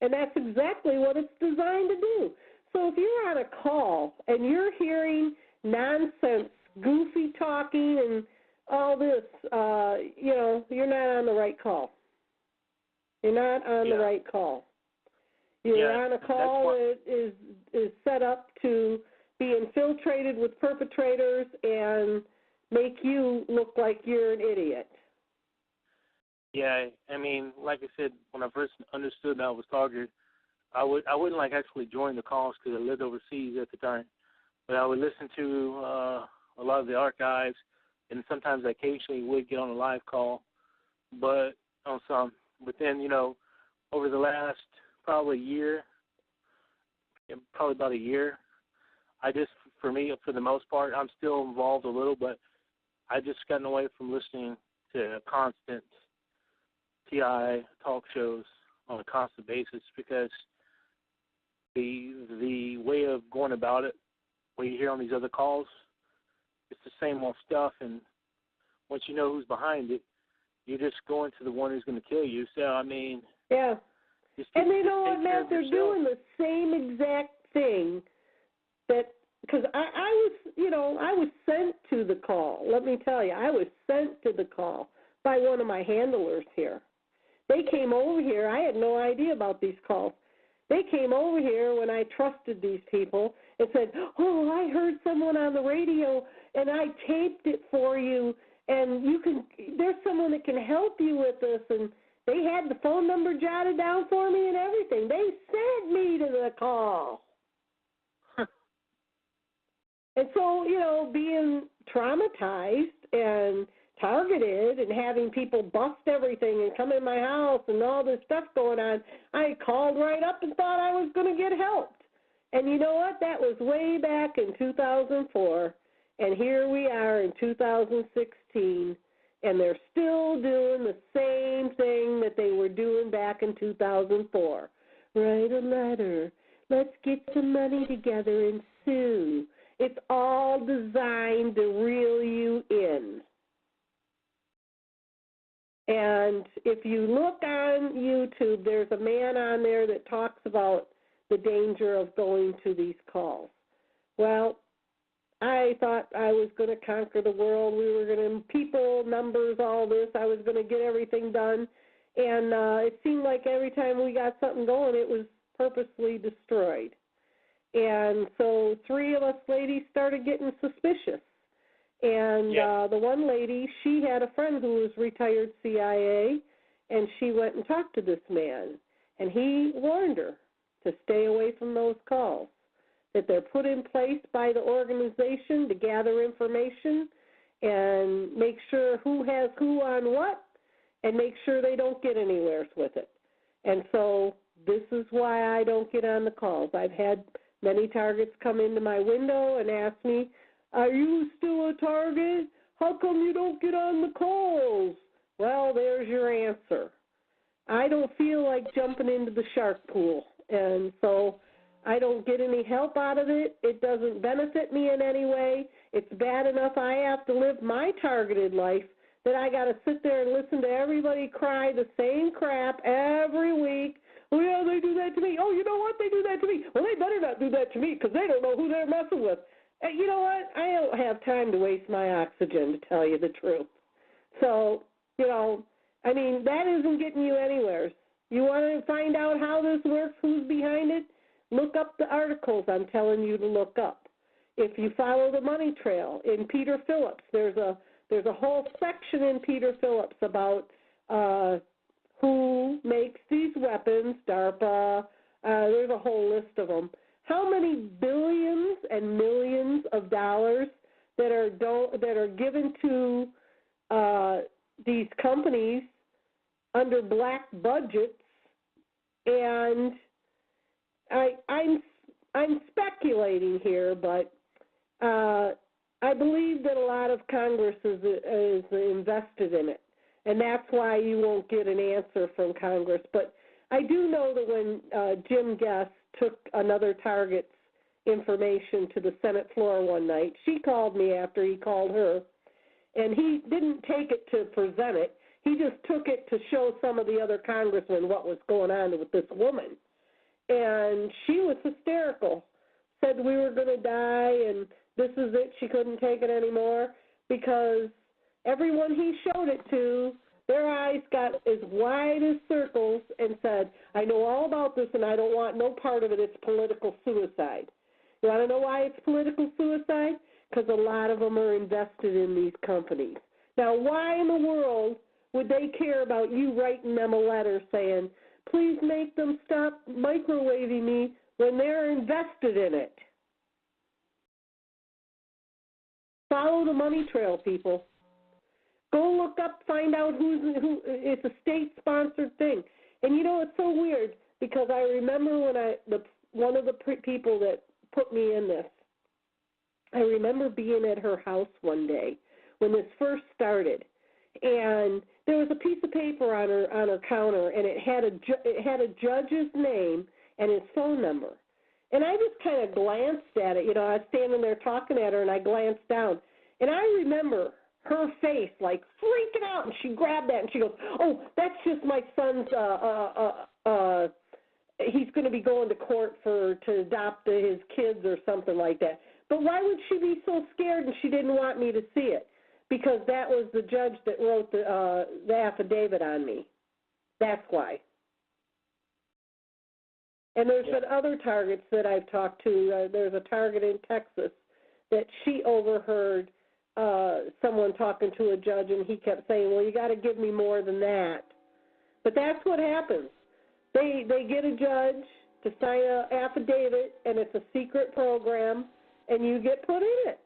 [SPEAKER 1] And that's exactly what it's designed to do. So if you're on a call and you're hearing nonsense, goofy talking and all this, you know, you're not on the right call. You're not on the right call. You're on a call that is set up to be infiltrated with perpetrators and make you look like you're an idiot.
[SPEAKER 3] Yeah, I mean, like I said, when I first understood that I was targeted, I wouldn't like actually join the calls because I lived overseas at the time, but I would listen to a lot of the archives, and sometimes I occasionally would get on a live call, but on some. But then, you know, over the last probably year, probably about a year, for me, for the most part, I'm still involved a little, but I just gotten away from listening to constant TI talk shows on a constant basis because the way of going about it, what you hear on these other calls, it's the same old stuff, and once you know who's behind it, you're just going to the one who's going to kill you. So, I mean...
[SPEAKER 1] Yeah. And they know what, Matt? They're doing the same exact thing that, because I was, I was sent to the call. Let me tell you, I was sent to the call by one of my handlers here. They came over here. I had no idea about these calls. They came over here when I trusted these people and said, oh, I heard someone on the radio, and I taped it for you, and there's someone that can help you with this. And they had the phone number jotted down for me and everything. They sent me to the call. And so, being traumatized and targeted and having people bust everything and come in my house and all this stuff going on, I called right up and thought I was going to get helped. And you know what? That was way back in 2004, and here we are in 2016, and they're still doing the same thing that they were doing back in 2004. Write a letter. Let's get some money together and sue. It's all designed to reel you in. And if you look on YouTube, there's a man on there that talks about the danger of going to these calls. Well, I thought I was going to conquer the world. We were going to, people, numbers, all this. I was going to get everything done. And it seemed like every time we got something going, it was purposely destroyed. And so 3 of us ladies started getting suspicious. And the one lady, she had a friend who was retired CIA, and she went and talked to this man. And he warned her to stay away from those calls, that they're put in place by the organization to gather information and make sure who has who on what and make sure they don't get anywhere with it. And so this is why I don't get on the calls. I've had many targets come into my window and ask me, are you still a target? How come you don't get on the calls? Well, there's your answer. I don't feel like jumping into the shark pool, and so I don't get any help out of it. It doesn't benefit me in any way. It's bad enough I have to live my targeted life that I got to sit there and listen to everybody cry the same crap every week. Oh, yeah, they do that to me. Oh, you know what? They do that to me. Well, they better not do that to me because they don't know who they're messing with. And you know what? I don't have time to waste my oxygen, to tell you the truth. So, that isn't getting you anywhere. You want to find out how this works, who's behind it? Look up the articles I'm telling you to look up. If you follow the money trail in Peter Phillips, there's a whole section in Peter Phillips about who makes these weapons, DARPA, there's a whole list of them. How many billions and millions of dollars that are given to these companies under black budgets? And I'm speculating here, but I believe that a lot of Congress is invested in it, and that's why you won't get an answer from Congress. But I do know that when Jim Guest took another target's information to the Senate floor one night, she called me after he called her, and he didn't take it to present it. He just took it to show some of the other congressmen what was going on with this woman. And she was hysterical, said we were going to die and this is it, she couldn't take it anymore, because everyone he showed it to, their eyes got as wide as circles and said, I know all about this and I don't want no part of it. It's political suicide. You want to know why it's political suicide? Because a lot of them are invested in these companies. Now, why in the world would they care about you writing them a letter saying, please make them stop microwaving me when they're invested in it? Follow the money trail, people. Go look up, find out who. It's a state-sponsored thing. And it's so weird because I remember when one of the people that put me in this, I remember being at her house one day when this first started, and there was a piece of paper on her counter, and it had a judge's name and his phone number. And I just kind of glanced at it. I was standing there talking at her, and I glanced down. And I remember her face, like, freaking out, and she grabbed that, and she goes, oh, that's just my son's he's going to be going to court to adopt his kids or something like that. But why would she be so scared and she didn't want me to see it? Because that was the judge that wrote the affidavit on me. That's why. And there's been other targets that I've talked to. There's a target in Texas that she overheard someone talking to a judge, and he kept saying, well, you got to give me more than that. But that's what happens. They get a judge to sign an affidavit, and it's a secret program, and you get put in it.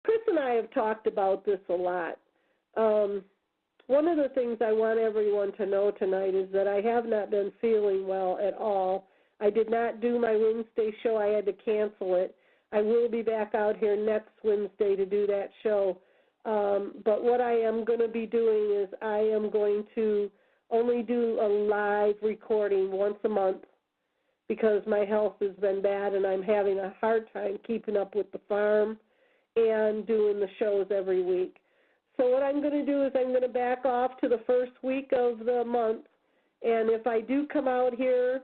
[SPEAKER 1] Chris and I have talked about this a lot. One of the things I want everyone to know tonight is that I have not been feeling well at all. I did not do my Wednesday show. I had to cancel it. I will be back out here next Wednesday to do that show. But what I am going to be doing is I am going to only do a live recording once a month because my health has been bad and I'm having a hard time keeping up with the farm and doing the shows every week. So what I'm going to do is I'm going to back off to the first week of the month, and if I do come out here,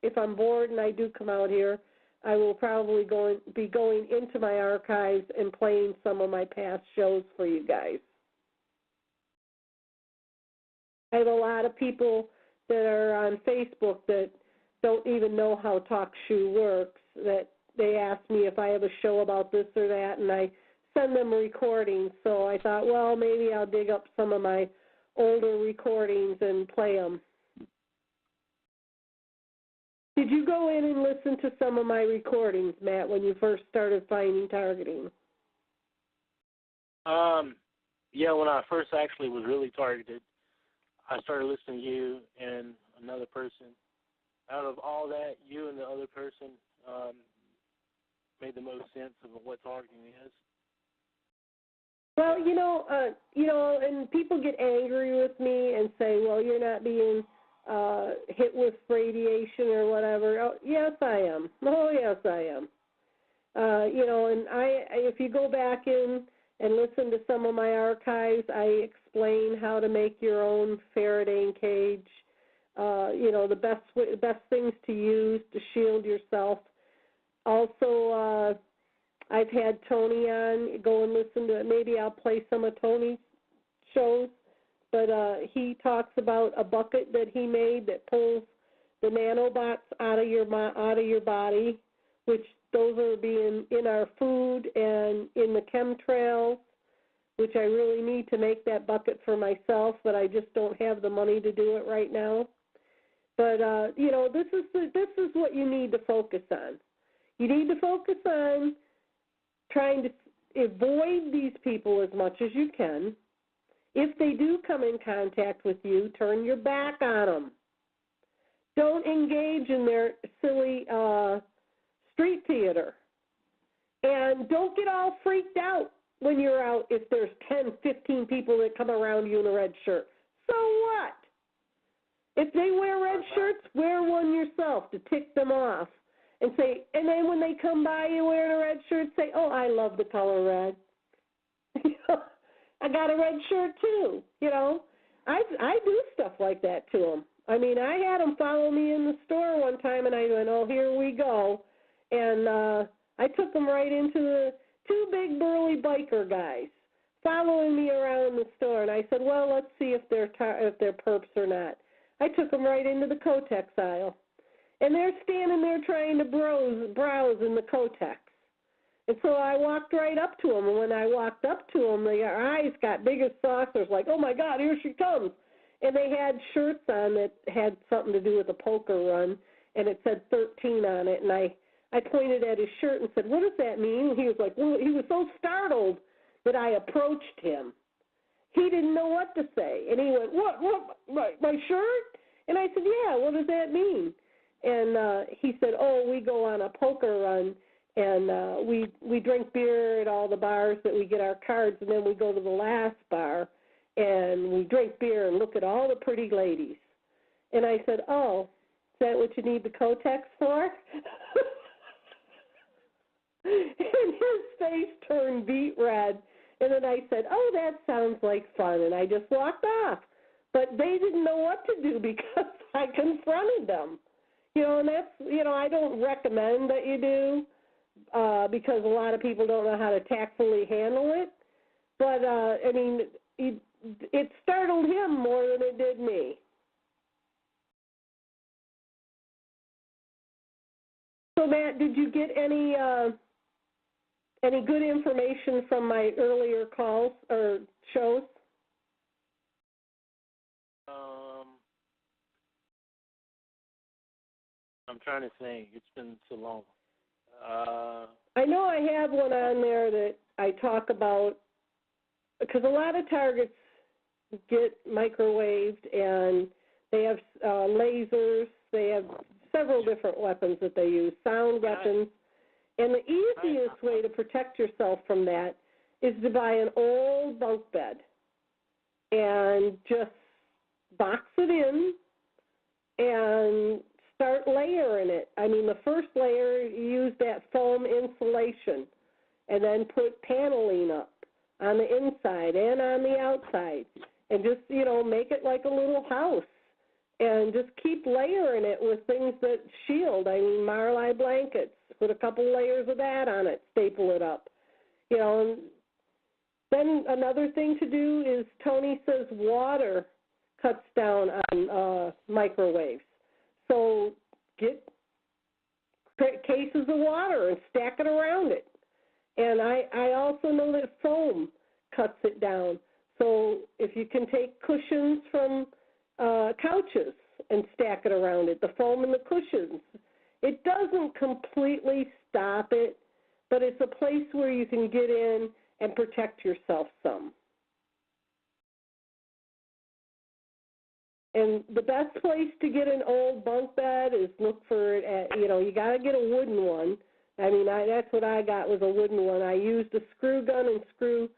[SPEAKER 1] if I'm bored and I do come out here, I will probably be going into my archives and playing some of my past shows for you guys. I have a lot of people that are on Facebook that don't even know how TalkShoe works, that they ask me if I have a show about this or that, and I send them recordings. So I thought, well, maybe I'll dig up some of my older recordings and play them. Did you go in and listen to some of my recordings, Matt, when you first started finding targeting?
[SPEAKER 3] Yeah, when I first actually was really targeted, I started listening to you and another person. Out of all that, you and the other person made the most sense of what targeting is.
[SPEAKER 1] Well, and people get angry with me and say, well, you're not being hit with radiation or whatever. Oh, yes, I am. Oh, yes, I am. And if you go back in and listen to some of my archives, I explain how to make your own Faraday cage, the best things to use to shield yourself. Also, I've had Tony on. Go and listen to it. Maybe I'll play some of Tony's shows. But he talks about a bucket that he made that pulls the nanobots out of your body, which those are being in our food and in the chemtrails, which I really need to make that bucket for myself, but I just don't have the money to do it right now. But this is what you need to focus on. You need to focus on trying to avoid these people as much as you can. If they do come in contact with you, turn your back on them. Don't engage in their silly street theater. And don't get all freaked out when you're out if there's 10, 15 people that come around you in a red shirt. So what? If they wear red shirts, wear one yourself to tick them off. And then when they come by you wearing a red shirt, say, oh, I love the color red. I got a red shirt too, I do stuff like that to them. I mean, I had them follow me in the store one time, and I went, oh, here we go. And I took them right into the two big burly biker guys following me around the store. And I said, well, let's see if they're perps or not. I took them right into the Kotex aisle. And they're standing there trying to browse in the Kotex. And so I walked right up to them, and when I walked up to them, their eyes got big as saucers, like, oh, my God, here she comes. And they had shirts on that had something to do with a poker run, and it said 13 on it. And I pointed at his shirt and said, what does that mean? And he was like, well, he was so startled that I approached him. He didn't know what to say. And he went, what, my shirt? And I said, yeah, what does that mean? And he said, oh, we go on a poker run. And we drink beer at all the bars that we get our cards, and then we go to the last bar, and we drink beer and look at all the pretty ladies. And I said, oh, is that what you need the Kotex for? And his face turned beet red. And then I said, oh, that sounds like fun. And I just walked off. But they didn't know what to do because I confronted them. And that's, I don't recommend that you do because a lot of people don't know how to tactfully handle it. But, it startled him more than it did me. So, Matt, did you get any good information from my earlier calls or shows?
[SPEAKER 3] I'm trying to think. It's been so long.
[SPEAKER 1] I know I have one on there that I talk about because a lot of targets get microwaved and they have lasers. They have several different weapons that they use, sound weapons. And the easiest way to protect yourself from that is to buy an old bunk bed and just box it in and start layering it. The first layer, you use that foam insulation and then put paneling up on the inside and on the outside and just, make it like a little house and just keep layering it with things that shield. Marley blankets, put a couple layers of that on it, staple it up. And then another thing to do is Tony says water cuts down on microwaves. So get cases of water and stack it around it. And I also know that foam cuts it down. So if you can take cushions from couches and stack it around it, the foam and the cushions, it doesn't completely stop it, but it's a place where you can get in and protect yourself some. And the best place to get an old bunk bed is look for it at, you got to get a wooden one. That's what I got was a wooden one. I used a screw gun and screw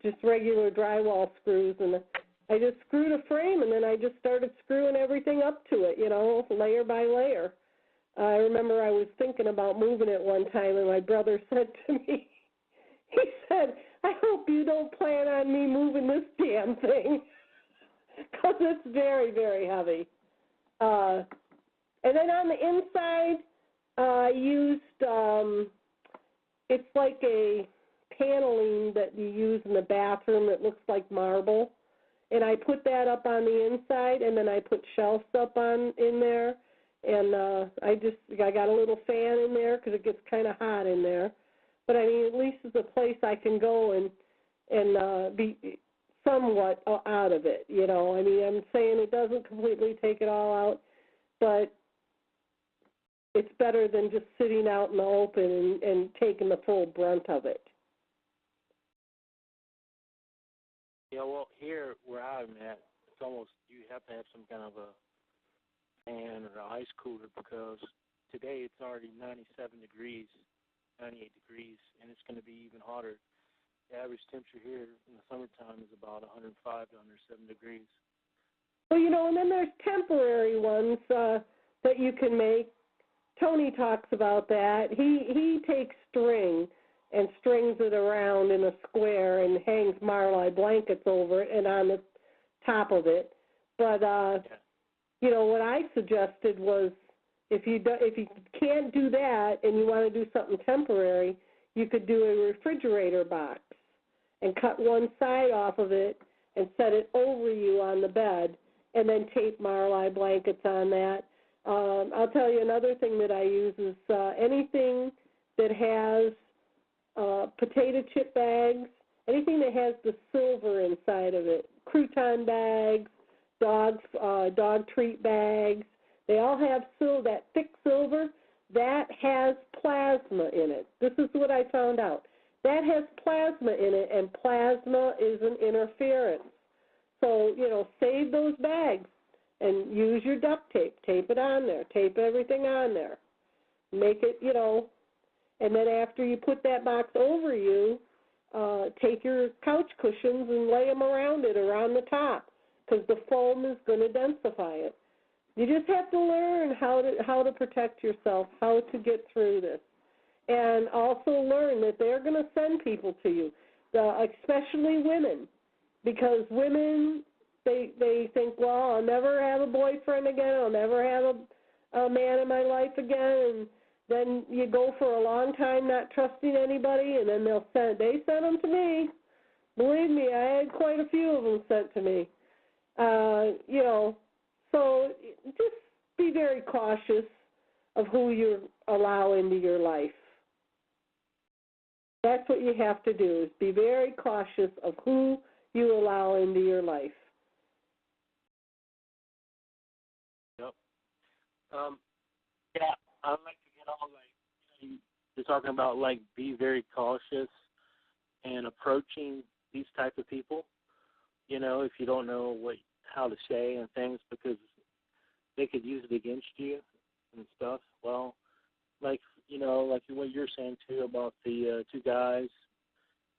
[SPEAKER 1] just regular drywall screws, and I just screwed a frame, and then I just started screwing everything up to it, layer by layer. I remember I was thinking about moving it one time, and my brother said to me, he said, I hope you don't plan on me moving this damn thing, because it's very, very heavy. And then on the inside, I used, it's like a paneling that you use in the bathroom that looks like marble. And I put that up on the inside, and then I put shelves up in there. And I got a little fan in there because it gets kind of hot in there. But, at least it's a place I can go and be somewhat out of it, I'm saying it doesn't completely take it all out, but it's better than just sitting out in the open and taking the full brunt of it.
[SPEAKER 3] Yeah, well, here where I'm at, it's almost, you have to have some kind of a fan or an ice cooler because today it's already 97 degrees, 98 degrees, and it's going to be even hotter. The average temperature here in the summertime is about 105 to 107 degrees.
[SPEAKER 1] Well, and then there's temporary ones that you can make. Tony talks about that. He takes string and strings it around in a square and hangs Marley blankets over it and on the top of it. But, what I suggested was if you can't do that and you want to do something temporary, you could do a refrigerator box and cut one side off of it and set it over you on the bed and then tape Marley blankets on that. I'll tell you another thing that I use is anything that has potato chip bags, anything that has the silver inside of it, crouton bags, dog treat bags, they all have that thick silver. That has plasma in it. This is what I found out. That has plasma in it, and plasma is an interference. So, save those bags and use your duct tape. Tape it on there. Tape everything on there. Make it, and then after you put that box over you, take your couch cushions and lay them around it, around the top, because the foam is going to densify it. You just have to learn how to protect yourself, how to get through this. And also learn that they're going to send people to you, especially women, because women they think, well, I'll never have a boyfriend again. I'll never have a man in my life again. And then you go for a long time not trusting anybody, and then they send them to me. Believe me, I had quite a few of them sent to me. So just be very cautious of who you allow into your life. That's what you have to do, is be very cautious of who you allow into your life.
[SPEAKER 3] Yep. Yeah, I'd like to get all, you're talking about, be very cautious and approaching these type of people, if you don't know how to say and things, because they could use it against you and stuff. Well, like what you're saying, too, about the two guys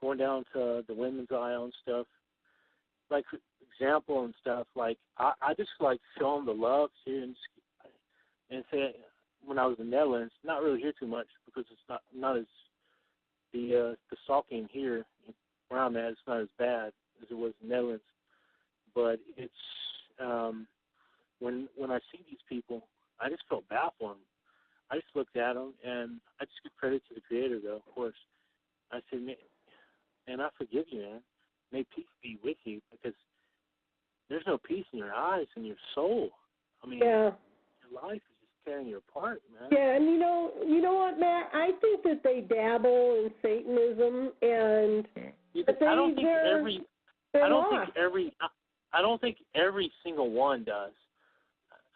[SPEAKER 3] going down to the women's aisle and stuff. Like, for example and stuff, I just, show them the love here and say, when I was in the Netherlands, not really here too much because it's not as, the stalking here where I'm at, it's not as bad as it was in the Netherlands. But it's, when I see these people, I just felt bad for them. I just looked at them, and I just give credit to the Creator, though, of course. I said, man, I forgive you, man. May peace be with you, because there's no peace in your eyes and your soul. I mean,
[SPEAKER 1] yeah.
[SPEAKER 3] Your life is just tearing you apart, man.
[SPEAKER 1] Yeah, and you know what, Matt? I think that they dabble in Satanism, and
[SPEAKER 3] I don't think every single one does.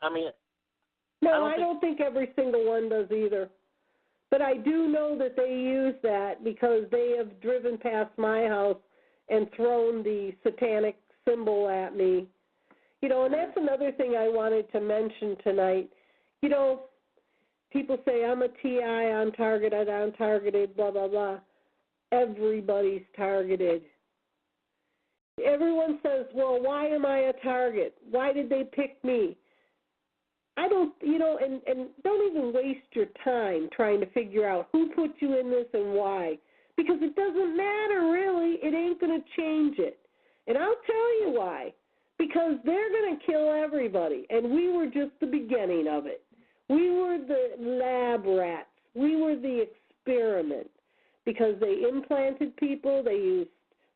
[SPEAKER 3] I mean,
[SPEAKER 1] no, I don't think every single one does either. But I do know that they use that because they have driven past my house and thrown the satanic symbol at me. And that's another thing I wanted to mention tonight. People say, I'm a TI, I'm targeted, blah, blah, blah. Everybody's targeted. Everyone says, well, why am I a target? Why did they pick me? I don't, and don't even waste your time trying to figure out who put you in this and why, because it doesn't matter, really. It ain't going to change it. And I'll tell you why. Because they're going to kill everybody, and we were just the beginning of it. We were the lab rats. We were the experiment, because they implanted people. They used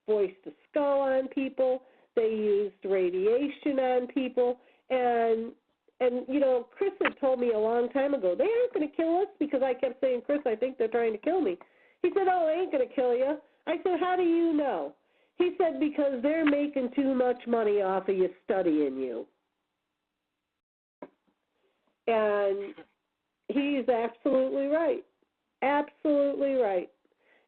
[SPEAKER 1] voice to skull on people. They used radiation on people. And Chris had told me a long time ago, they aren't going to kill us, because I kept saying, Chris, I think they're trying to kill me. He said, oh, they ain't going to kill you. I said, how do you know? He said, because they're making too much money off of you studying you. And he's absolutely right. Absolutely right.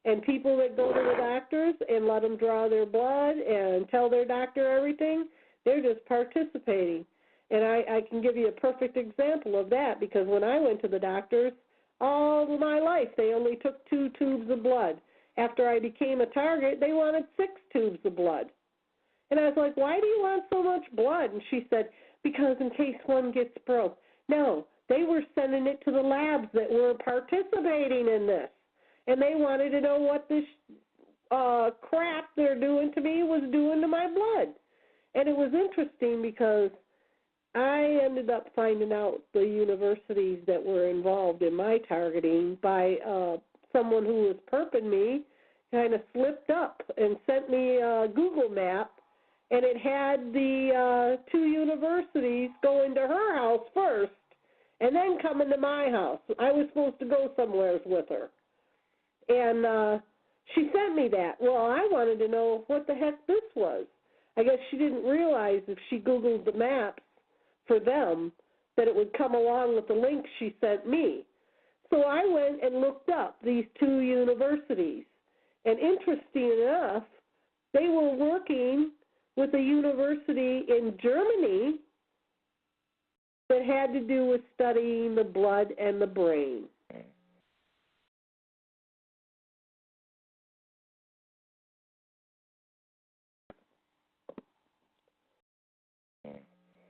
[SPEAKER 1] And people that go to the doctors and let them draw their blood and tell their doctor everything, they're just participating. And I can give you a perfect example of that, because when I went to the doctors, all of my life they only took 2 tubes of blood. After I became a target, they wanted 6 tubes of blood. And I was like, why do you want so much blood? And she said, because in case one gets broke. No, they were sending it to the labs that were participating in this. And they wanted to know what this crap they're doing to me was doing to my blood. And it was interesting because I ended up finding out the universities that were involved in my targeting by someone who was perping me, kind of slipped up and sent me a Google map, and it had the 2 universities going to her house first and then coming to my house. I was supposed to go somewhere with her. And she sent me that. Well, I wanted to know what the heck this was. I guess she didn't realize if she Googled the maps for them that it would come along with the link she sent me. So I went and looked up these 2 universities. And interesting enough, they were working with a university in Germany that had to do with studying the blood and the brain.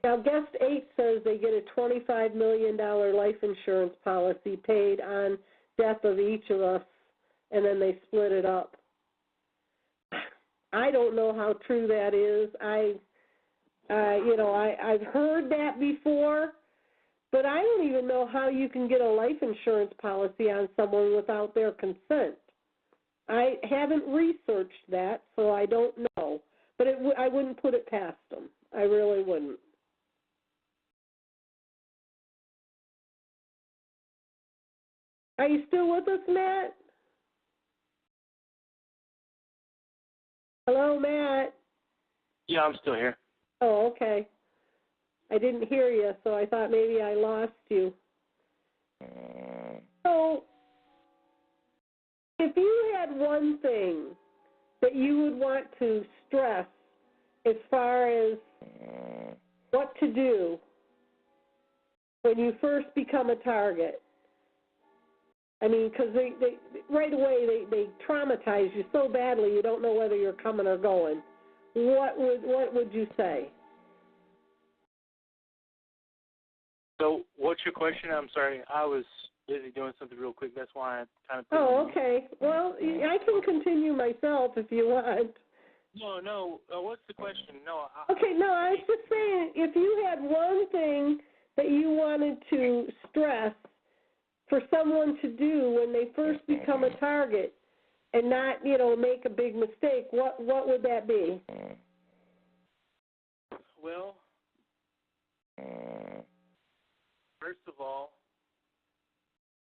[SPEAKER 1] Now, guest 8 says they get a $25 million life insurance policy paid on death of each of us, and then they split it up. I don't know how true that is. I've heard that before, but I don't even know how you can get a life insurance policy on someone without their consent. I haven't researched that, so I don't know. But I wouldn't put it past them. I really wouldn't. Are you still with us, Matt? Hello, Matt.
[SPEAKER 3] Yeah, I'm still here.
[SPEAKER 1] Oh, okay. I didn't hear you, so I thought maybe I lost you. So, if you had one thing that you would want to stress as far as what to do when you first become a target, I mean, because they right away they traumatize you so badly you don't know whether you're coming or going. What would you say?
[SPEAKER 3] So, what's your question? I'm sorry, I was busy doing something real quick. That's why I kind of.
[SPEAKER 1] Oh, okay. Well, I can continue myself if you want.
[SPEAKER 3] No. What's the question? No.
[SPEAKER 1] Okay, no, I was just saying, if you had one thing that you wanted to stress for someone to do when they first become a target and not, make a big mistake, what would that be?
[SPEAKER 3] Well, first of all,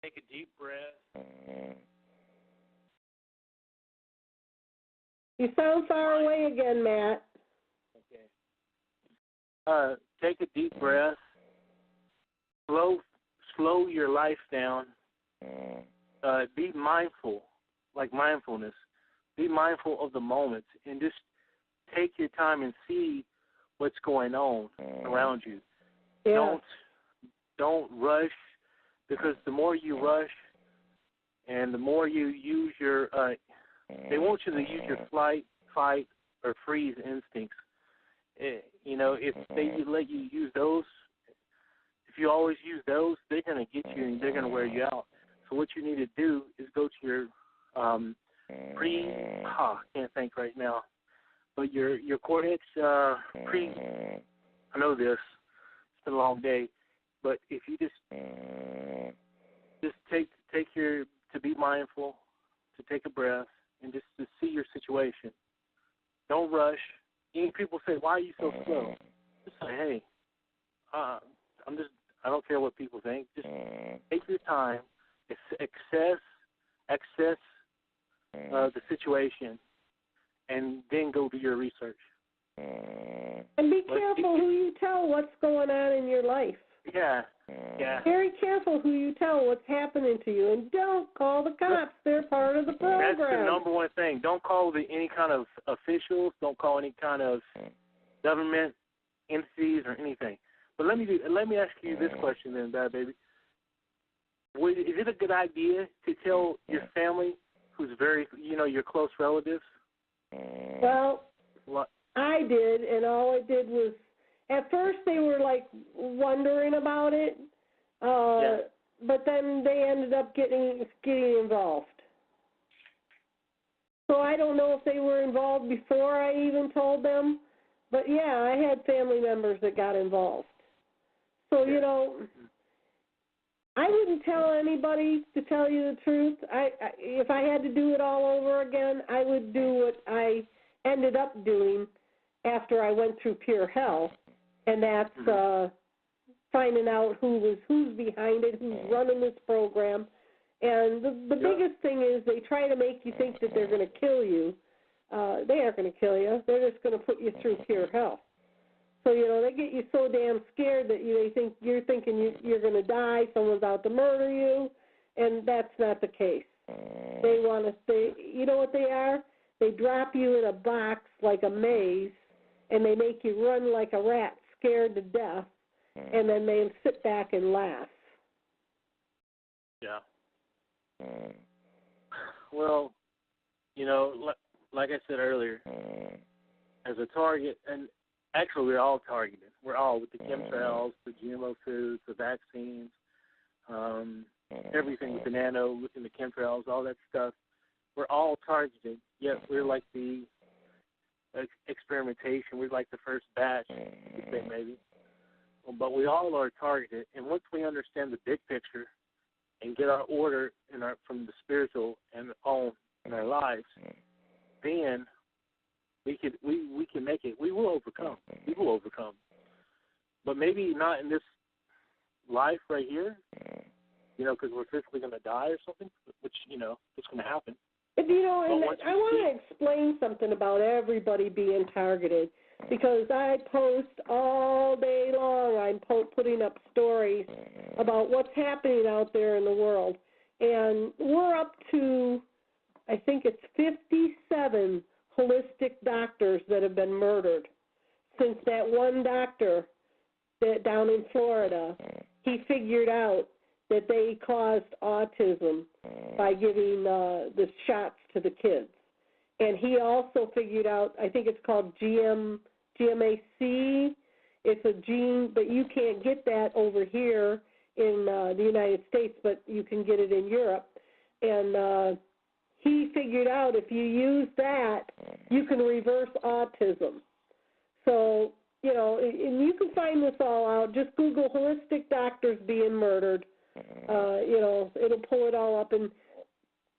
[SPEAKER 3] take a deep breath.
[SPEAKER 1] You sound far away again, Matt.
[SPEAKER 3] Okay. Take a deep breath. Slow your life down. Be mindful, like mindfulness. Be mindful of the moment and just take your time and see what's going on around you.
[SPEAKER 1] Yeah.
[SPEAKER 3] Don't rush, because the more you rush and the more you use your they want you to use your flight, fight, or freeze instincts. If they let you use those, if you always use those, they're going to get you and they're going to wear you out. So what you need to do is go to your can't think right now, but your cortex I know this. It's been a long day, but if you just take to be mindful, to take a breath, and just to see your situation. Don't rush. Any people say, "Why are you so slow?" Just say, "Hey, I don't care what people think. Just take your time, access the situation, and then go do your research."
[SPEAKER 1] And be careful who you tell what's going on in your life.
[SPEAKER 3] Yeah.
[SPEAKER 1] Very careful who you tell what's happening to you, and don't call the cops. They're part of the program.
[SPEAKER 3] That's the number one thing. Don't call any kind of officials. Don't call any kind of government entities or anything. But let me ask you this question then, Badbaby. Is it a good idea to tell your family, who's very, your close relatives?
[SPEAKER 1] Well, I did, and all I did was, at first they were like wondering about it, but then they ended up getting involved. So I don't know if they were involved before I even told them, but yeah, I had family members that got involved. So, I wouldn't tell anybody, to tell you the truth. If I had to do it all over again, I would do what I ended up doing after I went through pure hell, and that's finding out who's behind it, who's running this program. And the biggest thing is they try to make you think that they're going to kill you. They aren't going to kill you. They're just going to put you through pure hell. So, they get you so damn scared that you're thinking you're going to die, someone's out to murder you, and that's not the case. They want to stay, you know what they are? They drop you in a box like a maze, and they make you run like a rat, scared to death, and then they sit back and laugh.
[SPEAKER 3] Yeah. Well, like I said earlier, as a target, and actually we're all targeted. We're all, with the chemtrails, the GMO foods, the vaccines, everything with the nano, within the chemtrails, all that stuff. We're all targeted, yet we're like the experimentation. We're like the first batch, you could say maybe. But we all are targeted, and once we understand the big picture and get our order from the spiritual and on in our lives, then we can make it. We will overcome. We will overcome. But maybe not in this life right here, because we're physically going to die or something, which, it's going to happen.
[SPEAKER 1] And, I want to explain something about everybody being targeted, because I post all day long. I'm putting up stories about what's happening out there in the world. And we're up to, I think it's 57 holistic doctors that have been murdered since that one doctor down in Florida, he figured out that they caused autism by giving the shots to the kids. And he also figured out, I think it's called GMAC. It's a gene, but you can't get that over here in the United States, but you can get it in Europe. And he figured out if you use that, you can reverse autism. So, and you can find this all out. Just Google holistic doctors being murdered. It'll pull it all up. And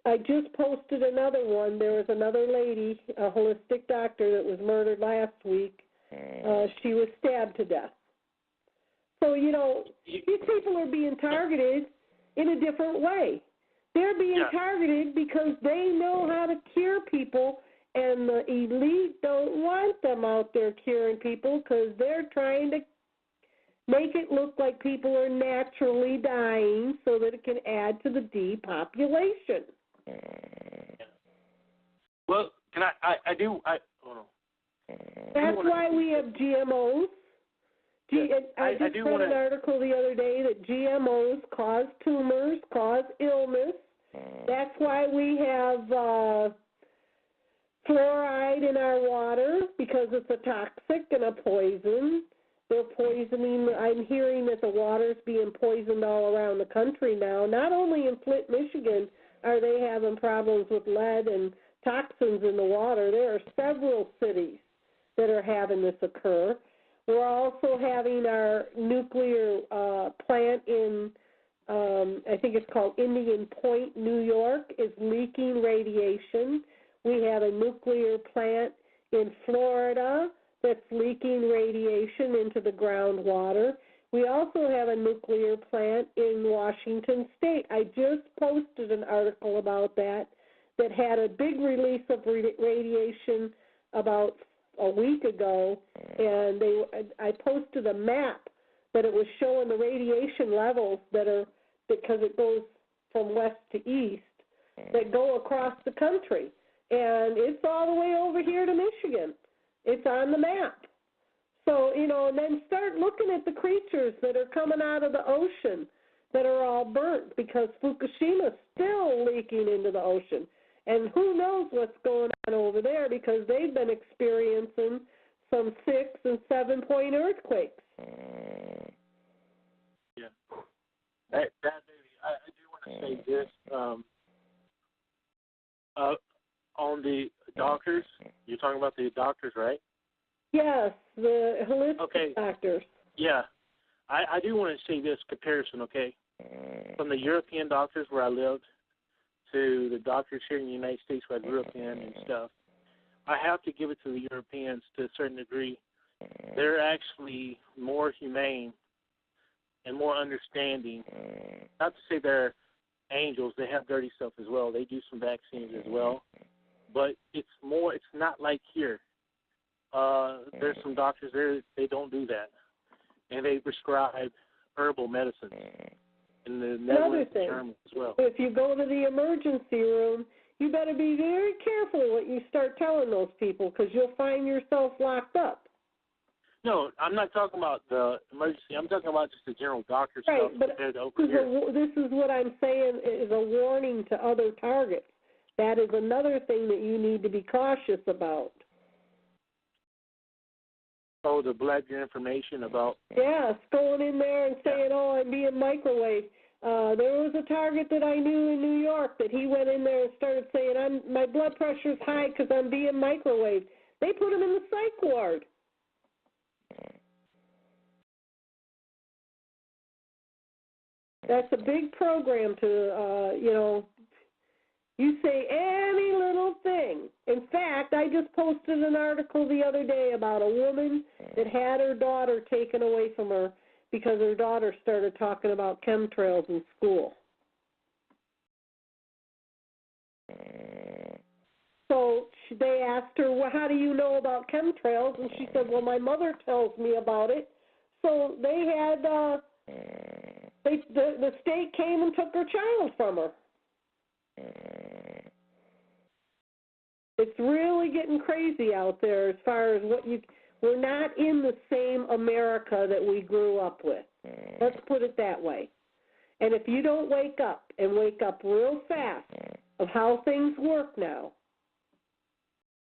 [SPEAKER 1] I just posted another one. There was another lady, a holistic doctor, that was murdered last week. She was stabbed to death. So, these people are being targeted in a different way. They're being targeted because they know how to cure people, and the elite don't want them out there curing people because they're trying to make it look like people are naturally dying so that it can add to the depopulation.
[SPEAKER 3] Well, hold on.
[SPEAKER 1] That's why we have GMOs. I just read an article the other day that GMOs cause tumors, cause illness. That's why we have fluoride in our water, because it's a toxic and a poison. They're poisoning. I'm hearing that the water's being poisoned all around the country now. Not only in Flint, Michigan, are they having problems with lead and toxins in the water. There are several cities that are having this occur. We're also having our nuclear plant in, I think it's called Indian Point, New York, is leaking radiation. We have a nuclear plant in Florida that's leaking radiation into the groundwater. We also have a nuclear plant in Washington State. I just posted an article about that had a big release of radiation about a week ago, and I posted a map that it was showing the radiation levels that are, because it goes from west to east, that go across the country. And it's all the way over here to Michigan. It's on the map. So, and then start looking at the creatures that are coming out of the ocean that are all burnt, because Fukushima's still leaking into the ocean. And who knows what's going on over there, because they've been experiencing some 6 and 7-point earthquakes.
[SPEAKER 3] Yeah. Badbaby, I do want to say this. On the doctors, you're talking about the doctors, right?
[SPEAKER 1] Yes, the holistic doctors.
[SPEAKER 3] Yeah. I do want to say this comparison, okay? From the European doctors where I lived to the doctors here in the United States where I grew up in and stuff, I have to give it to the Europeans to a certain degree. They're actually more humane and more understanding. Not to say they're angels. They have dirty stuff as well. They do some vaccines as well. But it's not like here. There's some doctors there, they don't do that. And they prescribe herbal medicine. And the Netherlands and Germany as well.
[SPEAKER 1] If you go to the emergency room, you better be very careful what you start telling those people, because you'll find yourself locked up.
[SPEAKER 3] No, I'm not talking about the emergency. I'm talking about just the general doctor stuff compared to over here.
[SPEAKER 1] This is what I'm saying is a warning to other targets. That is another thing that you need to be cautious about.
[SPEAKER 3] Oh, to blab your information about?
[SPEAKER 1] Yes, going in there and saying, I'm being microwaved. There was a target that I knew in New York that he went in there and started saying, my blood pressure's high because I'm being microwaved. They put them in the psych ward. That's a big program to, you say any little thing. In fact, I just posted an article the other day about a woman that had her daughter taken away from her because her daughter started talking about chemtrails in school. So they asked her, well, how do you know about chemtrails? And she said, well, my mother tells me about it. So they had, the state came and took her child from her. It's really getting crazy out there as far as we're not in the same America that we grew up with. Let's put it that way. And if you don't wake up and wake up real fast of how things work now,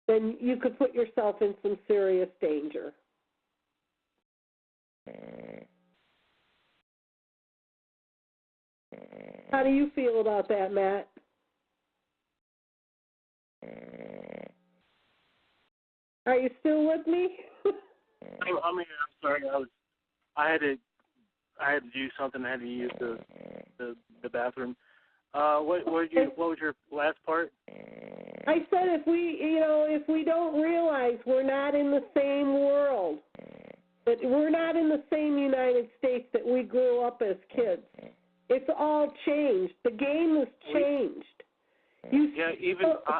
[SPEAKER 1] then you could put yourself in some serious danger. How do you feel about that, Matt? Are you still with me?
[SPEAKER 3] I'm here. I'm sorry. I had to do something. I had to use the bathroom. What was your last part?
[SPEAKER 1] I said if we don't realize we're not in the same world, that we're not in the same United States that we grew up as kids. It's all changed. The game has changed.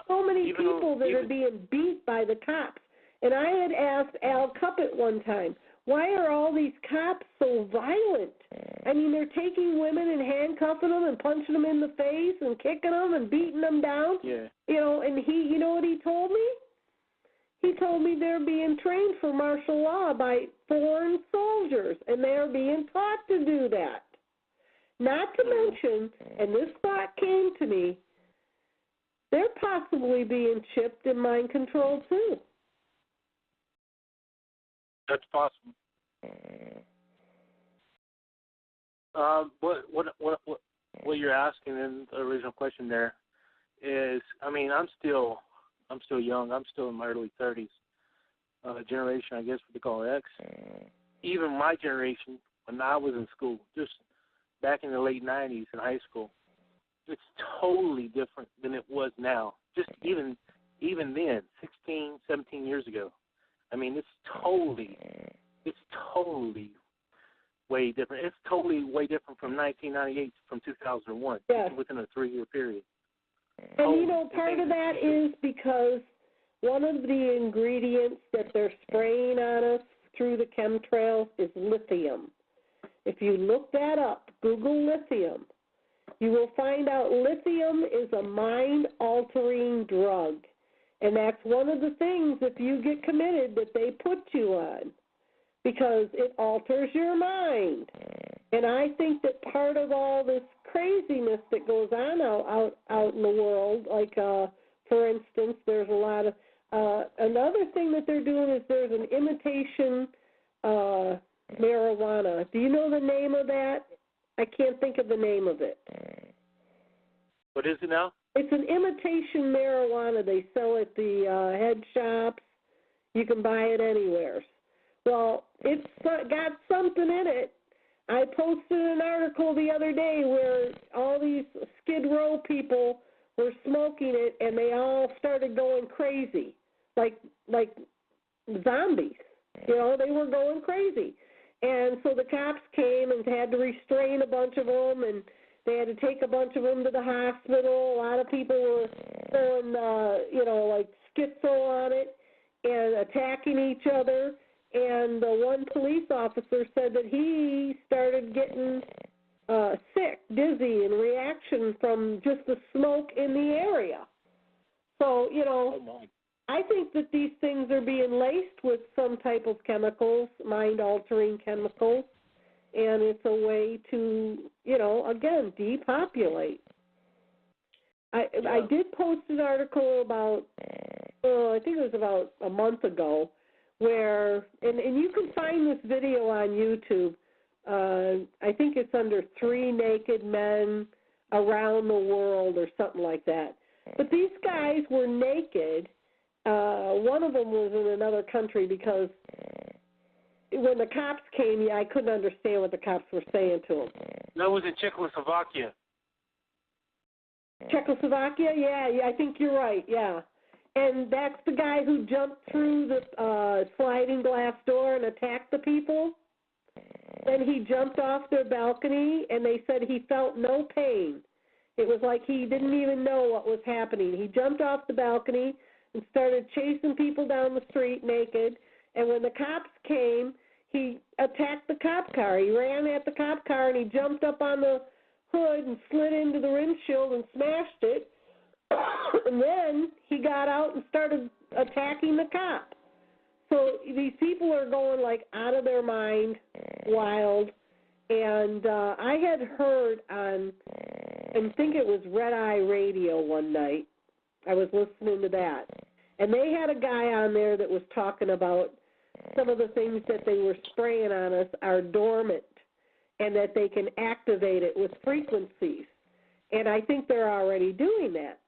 [SPEAKER 1] So many people that are being beat by the cops. And I had asked Al Cuppet one time, why are all these cops so violent? I mean, they're taking women and handcuffing them and punching them in the face and kicking them and beating them down.
[SPEAKER 3] Yeah.
[SPEAKER 1] And you know what he told me? He told me they're being trained for martial law by foreign soldiers, and they're being taught to do that. Not to mention, and this thought came to me, they're possibly being chipped and mind controlled too.
[SPEAKER 3] That's possible. What you're asking in the original question there is, I mean, I'm still young. I'm still in my early 30s. Generation, I guess, what they call X. Even my generation, when I was in school, just back in the late 90s in high school, it's totally different than it was now. Just even then, 16, 17 years ago. I mean, it's totally way different. It's totally way different from 1998 from 2001,
[SPEAKER 1] yes.
[SPEAKER 3] Within a 3-year period.
[SPEAKER 1] And, part of that is because one of the ingredients that they're spraying on us through the chemtrails is lithium. If you look that up, Google lithium, you will find out lithium is a mind-altering drug. And that's one of the things, if you get committed, that they put you on, because it alters your mind. And I think that part of all this craziness that goes on out in the world, like, for instance, there's a lot of, another thing that they're doing is there's an imitation marijuana. Do you know the name of that? I can't think of the name of it.
[SPEAKER 3] What is it now?
[SPEAKER 1] It's an imitation marijuana. They sell at the head shops. You can buy it anywhere. Well, it's got something in it. I posted an article the other day where all these Skid Row people were smoking it, and they all started going crazy, like zombies. They were going crazy. And so the cops came and had to restrain a bunch of them, and they had to take a bunch of them to the hospital. A lot of people were throwing, like schizo on it and attacking each other. And the one police officer said that he started getting sick, dizzy, and reaction from just the smoke in the area. So, I think that these things are being laced with some type of chemicals, mind-altering chemicals, and it's a way to, again, depopulate. I did post an article about, I think it was about a month ago, where, and you can find this video on YouTube. I think it's under 3 Naked Men Around the World or something like that. But these guys were naked, one of them was in another country because when the cops came, I couldn't understand what the cops were saying to him.
[SPEAKER 3] That was in Czechoslovakia.
[SPEAKER 1] Czechoslovakia? Yeah, I think you're right, yeah. And that's the guy who jumped through the sliding glass door and attacked the people. Then he jumped off their balcony, and they said he felt no pain. It was like he didn't even know what was happening. He jumped off the balcony and started chasing people down the street naked. And when the cops came, he attacked the cop car. He ran at the cop car, and he jumped up on the hood and slid into the windshield and smashed it. And then he got out and started attacking the cop. So these people are going like out of their mind, wild. And I had heard on, I think it was Red Eye Radio one night. I was listening to that. And they had a guy on there that was talking about some of the things that they were spraying on us are dormant and that they can activate it with frequencies. And I think they're already doing that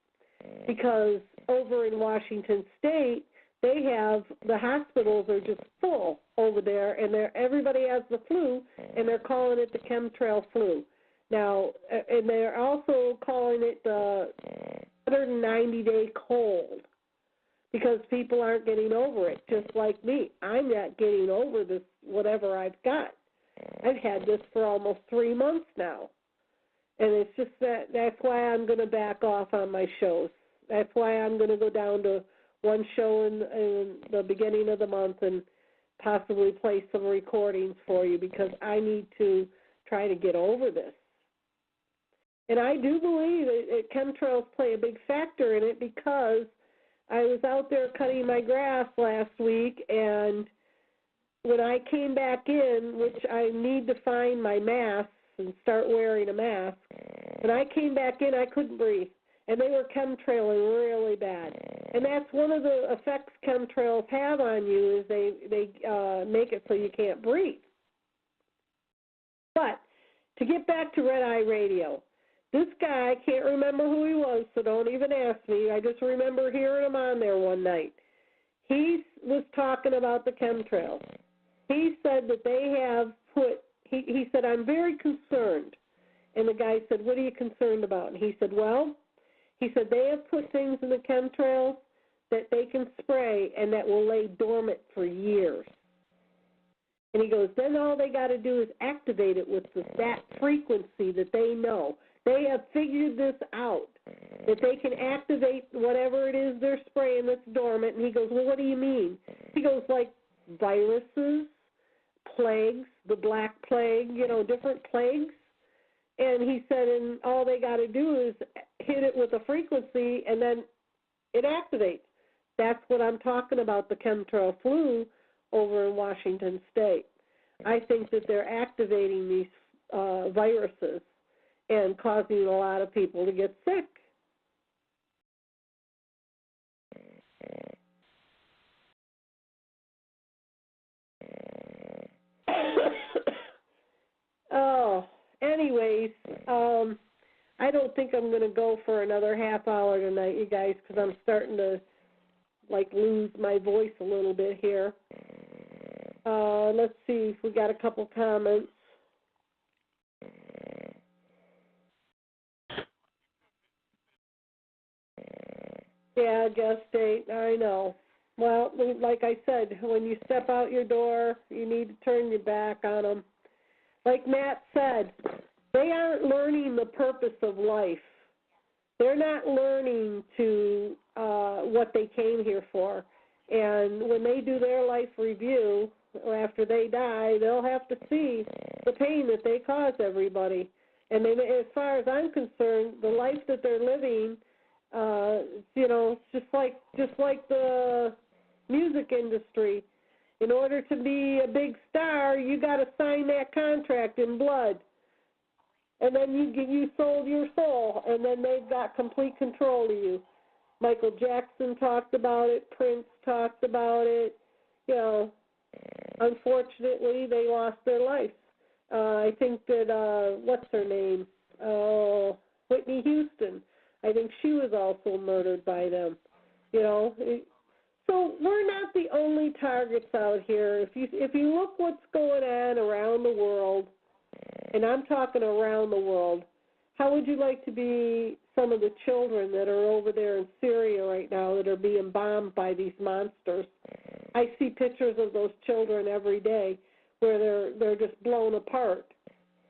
[SPEAKER 1] because over in Washington State, they have, the hospitals are just full over there, and everybody has the flu, and they're calling it the chemtrail flu. Now, and they're also calling it the 190-day cold because people aren't getting over it, just like me. I'm not getting over this, whatever I've got. I've had this for almost 3 months now, and it's just that's why I'm going to back off on my shows. That's why I'm going to go down to one show in the beginning of the month and possibly play some recordings for you because I need to try to get over this. And I do believe that chemtrails play a big factor in it because I was out there cutting my grass last week, and when I came back in, which I need to find my mask and start wearing a mask, when I came back in, I couldn't breathe. And they were chemtrailing really bad. And that's one of the effects chemtrails have on you is they make it so you can't breathe. But to get back to Red Eye Radio, this guy, I can't remember who he was, so don't even ask me. I just remember hearing him on there one night. He was talking about the chemtrails. He said that they have put, he said, I'm very concerned. And the guy said, what are you concerned about? And he said, well, he said they have put things in the chemtrails that they can spray and that will lay dormant for years. And he goes, then all they got to do is activate it with that frequency that they know. They have figured this out, that they can activate whatever it is they're spraying that's dormant. And he goes, well, what do you mean? He goes, like viruses, plagues, the Black Plague, different plagues. And he said, and all they got to do is hit it with a frequency, and then it activates. That's what I'm talking about, the chemtrail flu over in Washington State. I think that they're activating these viruses and causing a lot of people to get sick. Oh, anyways, I don't think I'm going to go for another half hour tonight, you guys, because I'm starting to, lose my voice a little bit here. Let's see if we got a couple comments. Yeah, guest date, I know. Well, like I said, when you step out your door, you need to turn your back on them. Like Matt said, they aren't learning the purpose of life. They're not learning to what they came here for. And when they do their life review, after they die, they'll have to see the pain that they cause everybody. And they, as far as I'm concerned, the life that they're living, it's just like the music industry. In order to be a big star, you got to sign that contract in blood. And then you sold your soul, and then they've got complete control of you. Michael Jackson talked about it. Prince talked about it. Unfortunately, they lost their life. I think that, what's her name? Whitney Houston. I think she was also murdered by them. So we're not the only targets out here. If you look what's going on around the world, and I'm talking around the world, how would you like to be some of the children that are over there in Syria right now that are being bombed by these monsters? I see pictures of those children every day where they're just blown apart.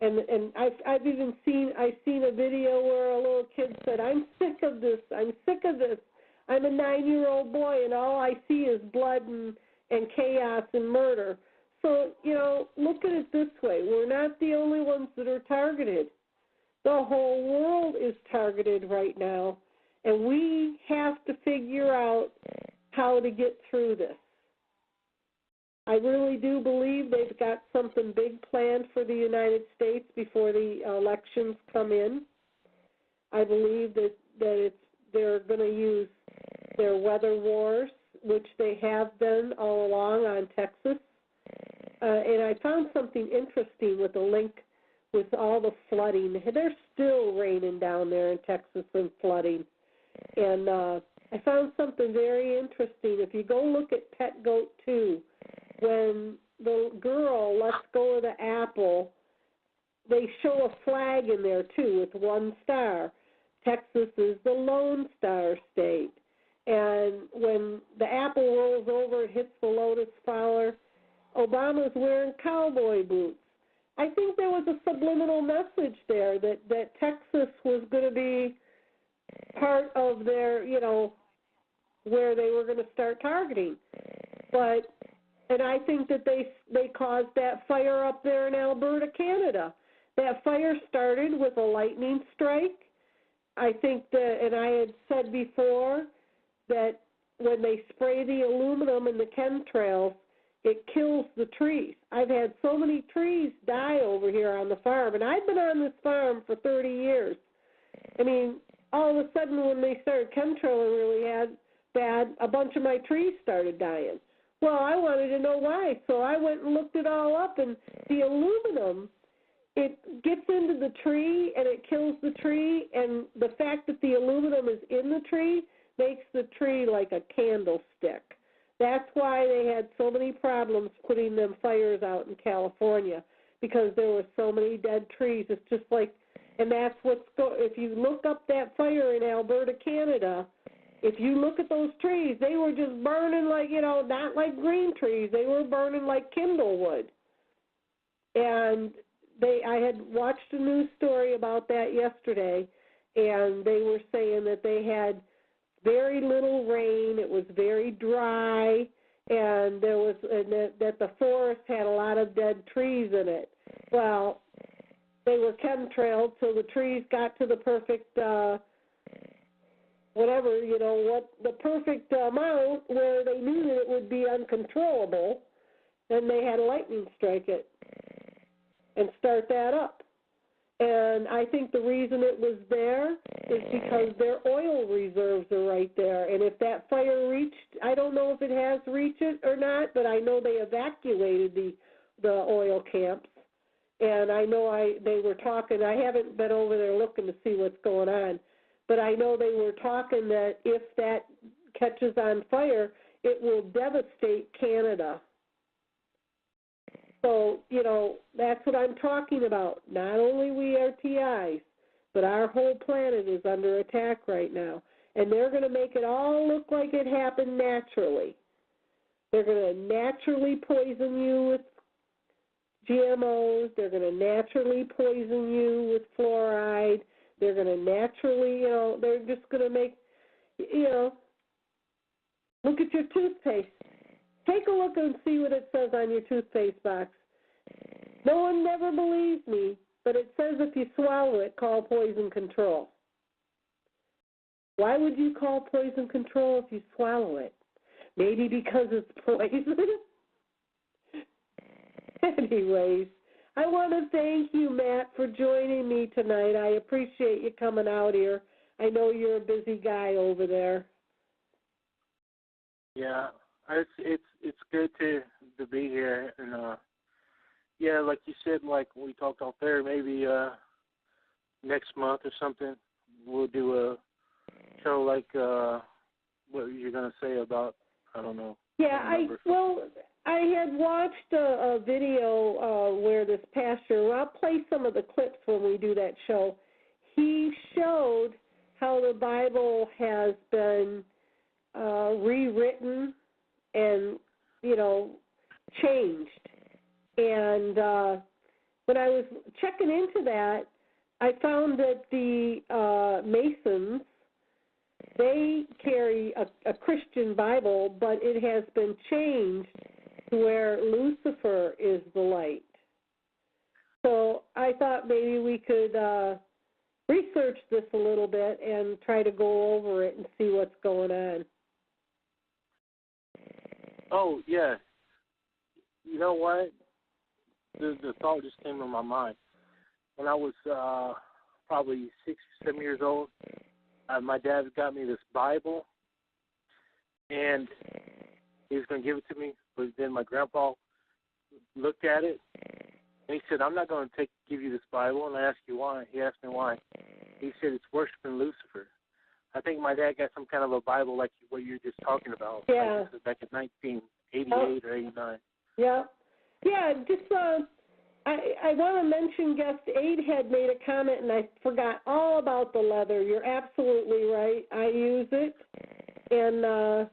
[SPEAKER 1] And I've even seen a video where a little kid said, "I'm sick of this. I'm sick of this. I'm a 9-year-old boy, and all I see is blood and chaos and murder." So, look at it this way. We're not the only ones that are targeted. The whole world is targeted right now, and we have to figure out how to get through this. I really do believe they've got something big planned for the United States before the elections come in. I believe that they're going to use their weather wars, which they have been all along on Texas. And I found something interesting with the link with all the flooding. They're still raining down there in Texas and flooding. And I found something very interesting. If you go look at Pet Goat 2, when the girl lets go of the apple, they show a flag in there, too, with one star. Texas is the Lone Star State. And when the apple rolls over and hits the lotus flower, Obama's wearing cowboy boots. I think there was a subliminal message there that Texas was going to be part of their, where they were going to start targeting. And I think that they caused that fire up there in Alberta, Canada. That fire started with a lightning strike. I think that, and I had said before, that when they spray the aluminum in the chemtrails, it kills the trees. I've had so many trees die over here on the farm, and I've been on this farm for 30 years. I mean, all of a sudden when they started chemtrailing really bad, a bunch of my trees started dying. Well, I wanted to know why, so I went and looked it all up, and the aluminum, it gets into the tree and it kills the tree, and the fact that the aluminum is in the tree makes the tree like a candlestick. That's why they had so many problems putting them fires out in California, because there were so many dead trees. It's just like, and that's if you look up that fire in Alberta, Canada, if you look at those trees, they were just burning like, not like green trees. They were burning like kindle wood. And I had watched a news story about that yesterday, and they were saying that they had very little rain. It was very dry, and that the forest had a lot of dead trees in it. Well, they were chemtrailed, so the trees got to the perfect the perfect amount where they knew that it would be uncontrollable, and they had a lightning strike it and start that up. And I think the reason it was there is because their oil reserves are right there. And if that fire reached, I don't know if it has reached it or not, but I know they evacuated the oil camps. And I know they were talking, I haven't been over there looking to see what's going on, but I know they were talking that if that catches on fire, it will devastate Canada. So, that's what I'm talking about. Not only we RTIs, but our whole planet is under attack right now. And they're going to make it all look like it happened naturally. They're going to naturally poison you with GMOs. They're going to naturally poison you with fluoride. They're going to naturally, they're just going to make, look at your toothpaste. Take a look and see what it says on your toothpaste box. No one never believes me, but it says if you swallow it, call poison control. Why would you call poison control if you swallow it? Maybe because it's poison? Anyways, I want to thank you, Matt, for joining me tonight. I appreciate you coming out here. I know you're a busy guy over there.
[SPEAKER 3] Yeah, it's good to be here, and like you said, like we talked off there, maybe next month or something, we'll do a show like what you're gonna say about I don't know.
[SPEAKER 1] Yeah, I had watched a video where this pastor, I'll play some of the clips when we do that show. He showed how the Bible has been rewritten and, changed. And when I was checking into that, I found that the Masons, they carry a Christian Bible, but it has been changed to where Lucifer is the light. So I thought maybe we could research this a little bit and try to go over it and see what's going on.
[SPEAKER 3] Oh, yeah. You know what? The thought just came to my mind. When I was probably 6 or 7 years old, my dad got me this Bible, and he was going to give it to me, but then my grandpa looked at it, and he said, I'm not going to give you this Bible, and I asked you why. He asked me why. He said, it's worshiping Lucifer. I think my dad got some kind of a Bible like what you're just talking about.
[SPEAKER 1] Yeah.
[SPEAKER 3] Like back in 1988 or 89.
[SPEAKER 1] Yeah. Yeah, just I want to mention guest 8 had made a comment, and I forgot all about the leather. You're absolutely right. I use it. And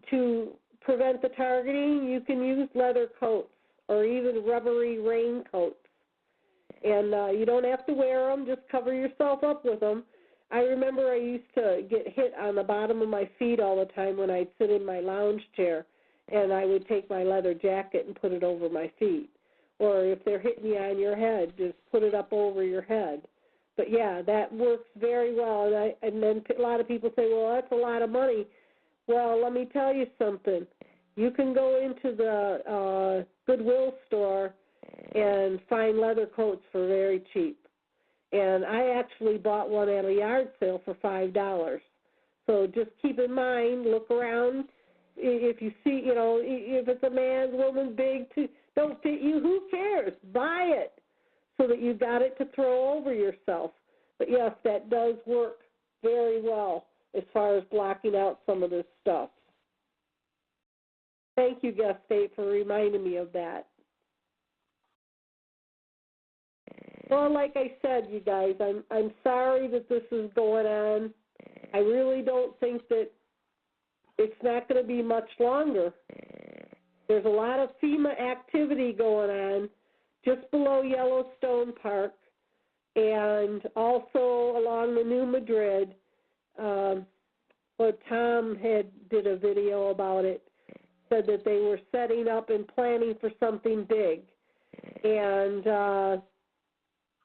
[SPEAKER 1] to prevent the targeting, you can use leather coats or even rubbery raincoats. And you don't have to wear them. Just cover yourself up with them. I remember I used to get hit on the bottom of my feet all the time when I'd sit in my lounge chair, and I would take my leather jacket and put it over my feet. Or if they're hitting you on your head, just put it up over your head. But, yeah, that works very well. And then a lot of people say, well, that's a lot of money. Well, let me tell you something. You can go into the Goodwill store and find leather coats for very cheap. And I actually bought one at a yard sale for $5. So just keep in mind, look around. If you see, if it's a man, woman, big, don't fit you, who cares? Buy it so that you got it to throw over yourself. But, yes, that does work very well as far as blocking out some of this stuff. Thank you, Guest 8, for reminding me of that. Well, like I said, you guys, I'm sorry that this is going on. I really don't think that it's not going to be much longer. There's a lot of FEMA activity going on just below Yellowstone Park and also along the New Madrid. Tom did a video about it, said that they were setting up and planning for something big. And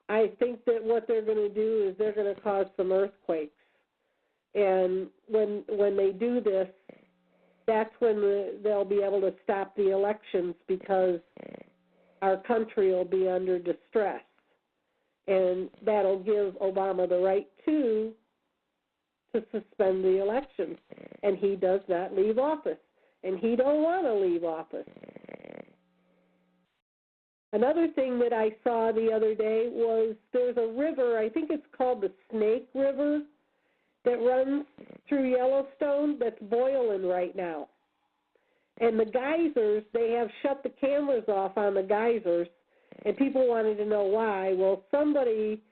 [SPEAKER 1] I think that what they're going to do is they're going to cause some earthquakes. And when they do this, that's when they'll be able to stop the elections because our country will be under distress. And that'll give Obama the right to suspend the elections. And he does not leave office. And he don't want to leave office. Another thing that I saw the other day was there's a river, I think it's called the Snake River, that runs through Yellowstone that's boiling right now. And the geysers, they have shut the cameras off on the geysers, and people wanted to know why. Well, somebody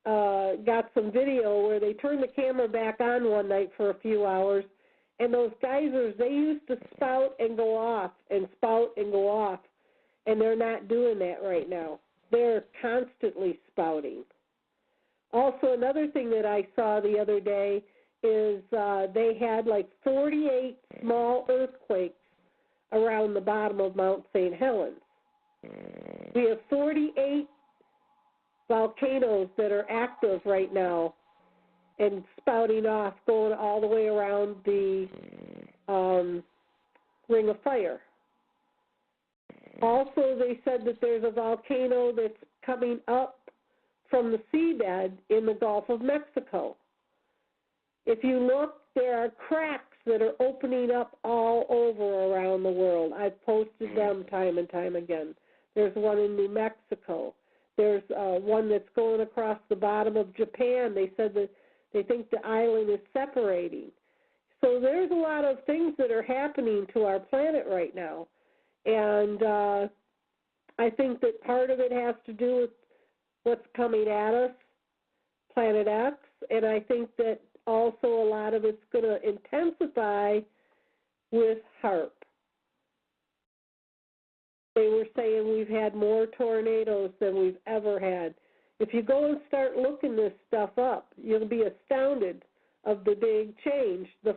[SPEAKER 1] got some video where they turned the camera back on one night for a few hours, and those geysers, they used to spout and go off and spout and go off, and they're not doing that right now. They're constantly spouting. Also, another thing that I saw the other day is they had like 48 small earthquakes around the bottom of Mount St. Helens. We have 48 volcanoes that are active right now and spouting off, going all the way around the Ring of Fire. Also, they said that there's a volcano that's coming up from the seabed in the Gulf of Mexico. If you look, there are cracks that are opening up all over around the world. I've posted them time and time again. There's one in New Mexico. There's one that's going across the bottom of Japan. They said that they think the island is separating. So there's a lot of things that are happening to our planet right now. And I think that part of it has to do with what's coming at us, Planet X, and I think that also a lot of it's going to intensify with HAARP. They were saying we've had more tornadoes than we've ever had. If you go and start looking this stuff up, you'll be astounded of the big change. The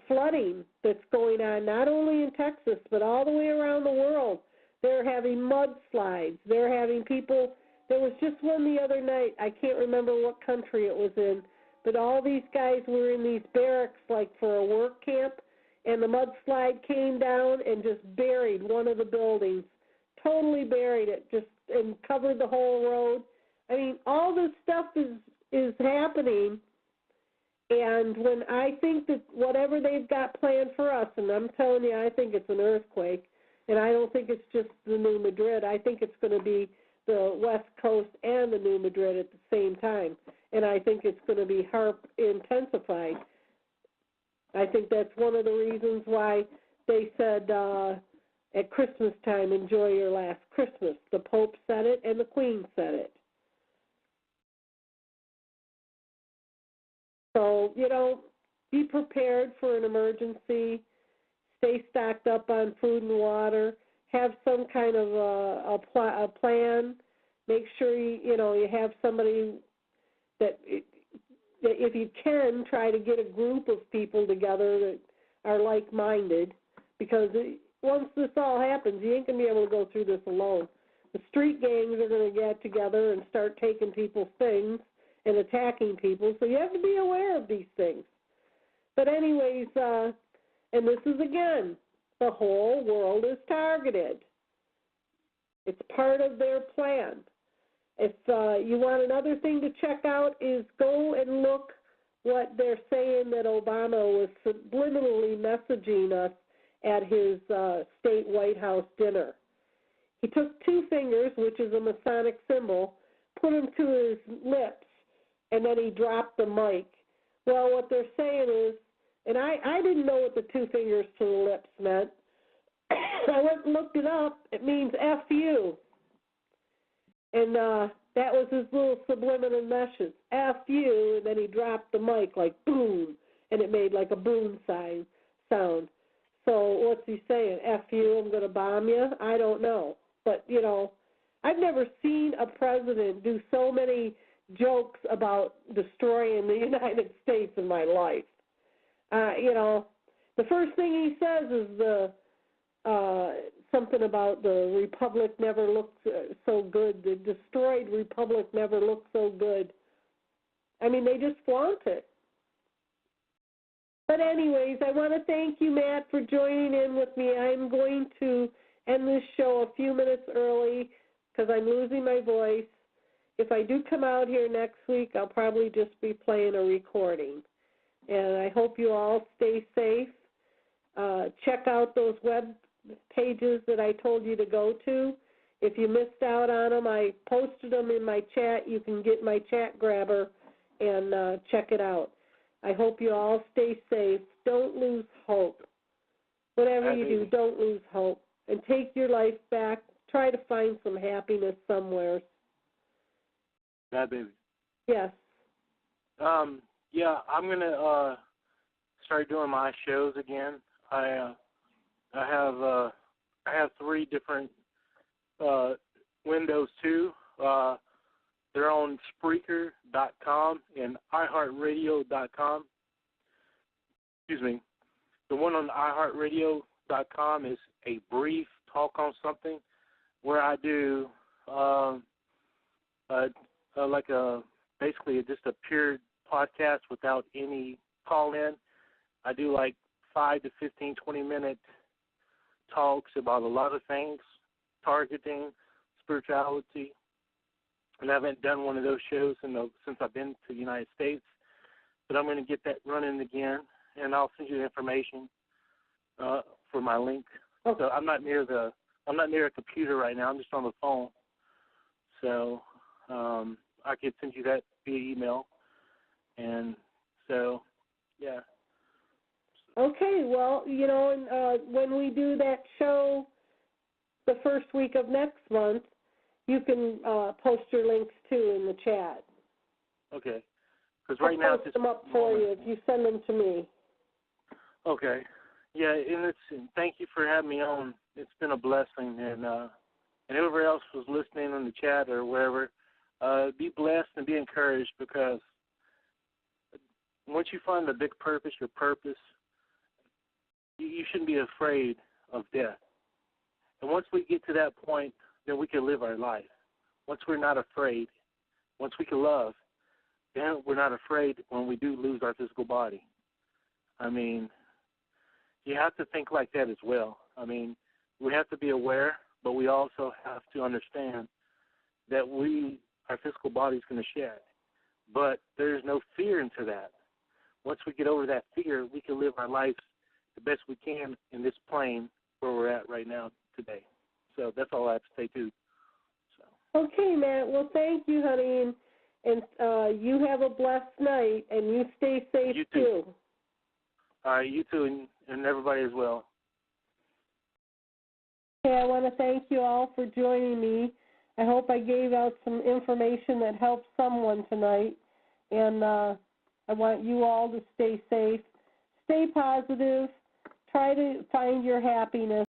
[SPEAKER 1] flooding that's going on not only in Texas but all the way around the world. They're having mudslides. They're having people. There was just one the other night. I can't remember what country it was in, but all these guys were in these barracks like for a work camp, and the mudslide came down and just buried one of the buildings, totally buried it, and covered the whole road. I mean, all this stuff is happening, and when I think that whatever they've got planned for us, and I'm telling you, I think it's an earthquake, and I don't think it's just the New Madrid. I think it's going to be the West Coast and the New Madrid at the same time, and I think it's going to be HAARP intensified. I think that's one of the reasons why they said at Christmas time, enjoy your last Christmas. The Pope said it and the Queen said it. So, be prepared for an emergency. Stay stocked up on food and water. Have some kind of a plan. Make sure you have somebody that if you can, try to get a group of people together that are like-minded, because once this all happens, you ain't going to be able to go through this alone. The street gangs are going to get together and start taking people's things and attacking people, so you have to be aware of these things. But anyways, and this is, again, the whole world is targeted. It's part of their plan. If you want another thing to check out is go and look what they're saying that Obama was subliminally messaging us at his state White House dinner. He took two fingers, which is a Masonic symbol, put them to his lips, and then he dropped the mic. Well, what they're saying is, and I didn't know what the two fingers to the lips meant. I went and looked it up. It means F you. And that was his little subliminal message, F you, and then he dropped the mic like boom, and it made like a boom sound. So what's he saying? F you, I'm going to bomb you? I don't know. But, I've never seen a president do so many jokes about destroying the United States in my life. The first thing he says is something about the republic never looked so good. The destroyed republic never looked so good. I mean, they just flaunt it. But anyways, I want to thank you, Matt, for joining in with me. I'm going to end this show a few minutes early because I'm losing my voice. If I do come out here next week, I'll probably just be playing a recording. And I hope you all stay safe. Check out those web pages that I told you to go to. If you missed out on them, I posted them in my chat. You can get my chat grabber and check it out. I hope you all stay safe. Don't lose hope. Whatever you do, don't lose hope. And take your life back. Try to find some happiness somewhere.
[SPEAKER 3] Badbaby.
[SPEAKER 1] Yes.
[SPEAKER 3] Yeah, I'm gonna start doing my shows again. I have 3 different windows too. They're on Spreaker.com and iHeartRadio.com. Excuse me. The one on iHeartRadio.com is a brief talk on something, where I do basically just a pure podcast without any call-in. I do like 5 to 15, 20-minute talks about a lot of things, targeting, spirituality. And I haven't done one of those shows since I've been to the United States. But I'm going to get that running again, and I'll send you the information for my link. Okay. So I'm not near a computer right now. I'm just on the phone. So I could send you that via email. And so, Yeah.
[SPEAKER 1] Okay, well, you know, when we do that show the first week of next month, you can post your links too in the chat.
[SPEAKER 3] Okay. Because right now,
[SPEAKER 1] I'll post them up for you if you send them to me.
[SPEAKER 3] Okay. Yeah, and thank you for having me on. It's been a blessing, and whoever else was listening in the chat or wherever, be blessed and be encouraged, because once you find the big purpose, your purpose, you shouldn't be afraid of death. And once we get to that point, then we can live our life. Once we're not afraid, once we can love, then we're not afraid when we do lose our physical body. I mean, you have to think like that as well. I mean, we have to be aware, but we also have to understand that our physical body is going to shed. But there's no fear into that. Once we get over that fear, we can live our lives the best we can in this plane where we're at right now today. So that's all I have to say, too. So.
[SPEAKER 1] Okay, Matt. Well, thank you, honey, and you have a blessed night, and you stay safe,
[SPEAKER 3] you too. All right, you too, and everybody as well.
[SPEAKER 1] Okay, I want to thank you all for joining me. I hope I gave out some information that helped someone tonight, and I want you all to stay safe, stay positive, try to find your happiness.